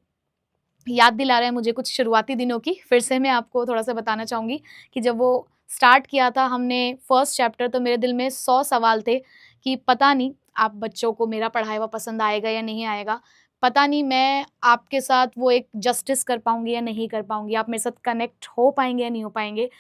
याद दिला रहे हैं मुझे कुछ शुरुआती दिनों की। फिर से मैं आपको थोड़ा सा बताना चाहूँगी कि जब वो स्टार्ट किया था हमने फर्स्ट चैप्टर, तो मेरे दिल में 100 सवाल थे कि पता नहीं आप बच्चों को मेरा पढ़ाया हुआ पसंद आएगा या नहीं आएगा, पता नहीं मैं आपके साथ वो एक जस्टिस कर पाऊंगी या नहीं कर पाऊंगी, आप मेरे साथ कनेक्ट हो पाएंगे या नहीं हो पाएंगे।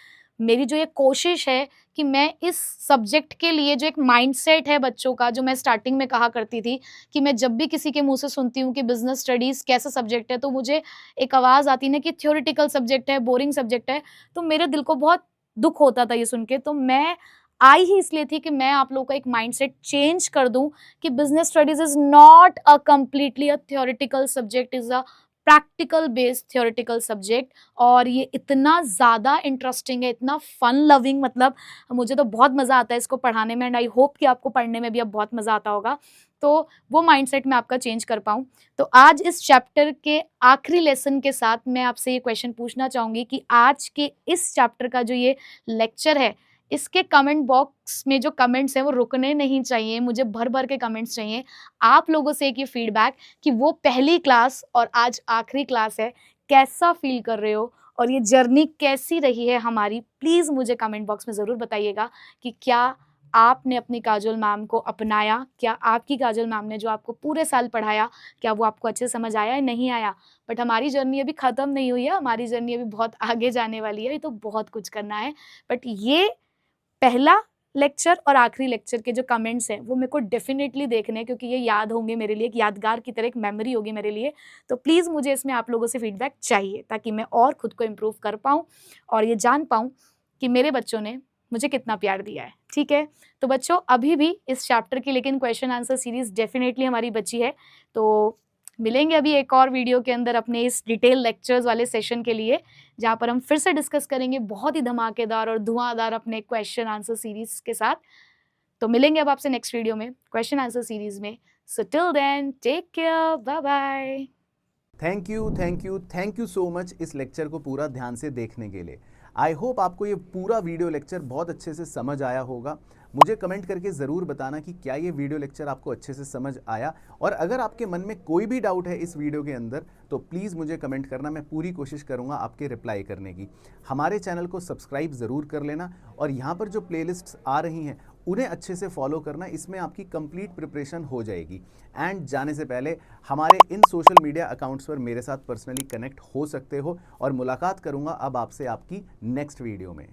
मेरी जो ये कोशिश है कि मैं इस सब्जेक्ट के लिए जो एक माइंडसेट है बच्चों का, जो मैं स्टार्टिंग में कहा करती थी कि मैं जब भी किसी के मुंह से सुनती हूँ कि बिजनेस स्टडीज़ कैसा सब्जेक्ट है, तो मुझे एक आवाज़ आती ना कि थ्योरेटिकल सब्जेक्ट है, बोरिंग सब्जेक्ट है, तो मेरे दिल को बहुत दुख होता था ये सुन के। तो मैं आई ही इसलिए थी कि मैं आप लोगों का एक माइंडसेट चेंज कर दूं कि business studies is not a completely a theoretical subject, is a practical based theoretical subject. और ये इतना ज़्यादा इंटरेस्टिंग है, इतना फन लविंग, मतलब मुझे तो बहुत मज़ा आता है इसको पढ़ाने में, एंड आई होप कि आपको पढ़ने में भी अब बहुत मज़ा आता होगा। तो वो माइंडसेट मैं आपका चेंज कर पाऊँ। तो आज इस चैप्टर के आखिरी लेसन के साथ मैं आपसे ये क्वेश्चन पूछना चाहूँगी कि आज के इस चैप्टर का जो ये लेक्चर है, इसके कमेंट बॉक्स में जो कमेंट्स हैं वो रुकने नहीं चाहिए, मुझे भर भर के कमेंट्स चाहिए। आप लोगों से एक ये फीडबैक कि वो पहली क्लास और आज आखिरी क्लास है, कैसा फील कर रहे हो और ये जर्नी कैसी रही है हमारी, प्लीज़ मुझे कमेंट बॉक्स में ज़रूर बताइएगा कि क्या आपने अपनी काजोल मैम को अपनाया, क्या आपकी काजोल मैम ने जो आपको पूरे साल पढ़ाया, क्या वो आपको अच्छे समझ आया या नहीं आया। बट हमारी जर्नी अभी ख़त्म नहीं हुई है, हमारी जर्नी अभी बहुत आगे जाने वाली है, ये तो बहुत कुछ करना है। बट ये पहला लेक्चर और आखिरी लेक्चर के जो कमेंट्स हैं वो मेरे को डेफिनेटली देखने हैं, क्योंकि ये याद होंगे मेरे लिए, एक यादगार की तरह एक मेमोरी होगी मेरे लिए। तो प्लीज़ मुझे इसमें आप लोगों से फीडबैक चाहिए ताकि मैं और खुद को इम्प्रूव कर पाऊँ और ये जान पाऊँ कि मेरे बच्चों ने मुझे कितना प्यार दिया है। ठीक है, तो बच्चों अभी भी इस चैप्टर की लेकिन क्वेश्चन आंसर सीरीज डेफिनेटली हमारी बची है। तो मिलेंगे अभी एक और वीडियो के अंदर अपने इस डिटेल लेक्चर्स वाले सेशन के लिए, जहाँ पर हम फिर से डिस्कस करेंगे बहुत ही धमाकेदार और धुआंधार अपने क्वेश्चन आंसर सीरीज के साथ। तो मिलेंगे अब आपसे नेक्स्ट वीडियो में क्वेश्चन आंसर सीरीज में। So till then take care, bye bye. Thank you so much इस लेक्चर को पूरा ध्यान से देखने के लिए। आई होप आपको ये पूरा वीडियो लेक्चर बहुत अच्छे से समझ आया होगा। मुझे कमेंट करके ज़रूर बताना कि क्या ये वीडियो लेक्चर आपको अच्छे से समझ आया, और अगर आपके मन में कोई भी डाउट है इस वीडियो के अंदर तो प्लीज़ मुझे कमेंट करना, मैं पूरी कोशिश करूँगा आपके रिप्लाई करने की। हमारे चैनल को सब्सक्राइब ज़रूर कर लेना, और यहाँ पर जो प्लेलिस्ट्स आ रही हैं उन्हें अच्छे से फॉलो करना, इसमें आपकी कंप्लीट प्रिपरेशन हो जाएगी। एंड जाने से पहले हमारे इन सोशल मीडिया अकाउंट्स पर मेरे साथ पर्सनली कनेक्ट हो सकते हो, और मुलाकात करूँगा अब आपसे आपकी नेक्स्ट वीडियो में।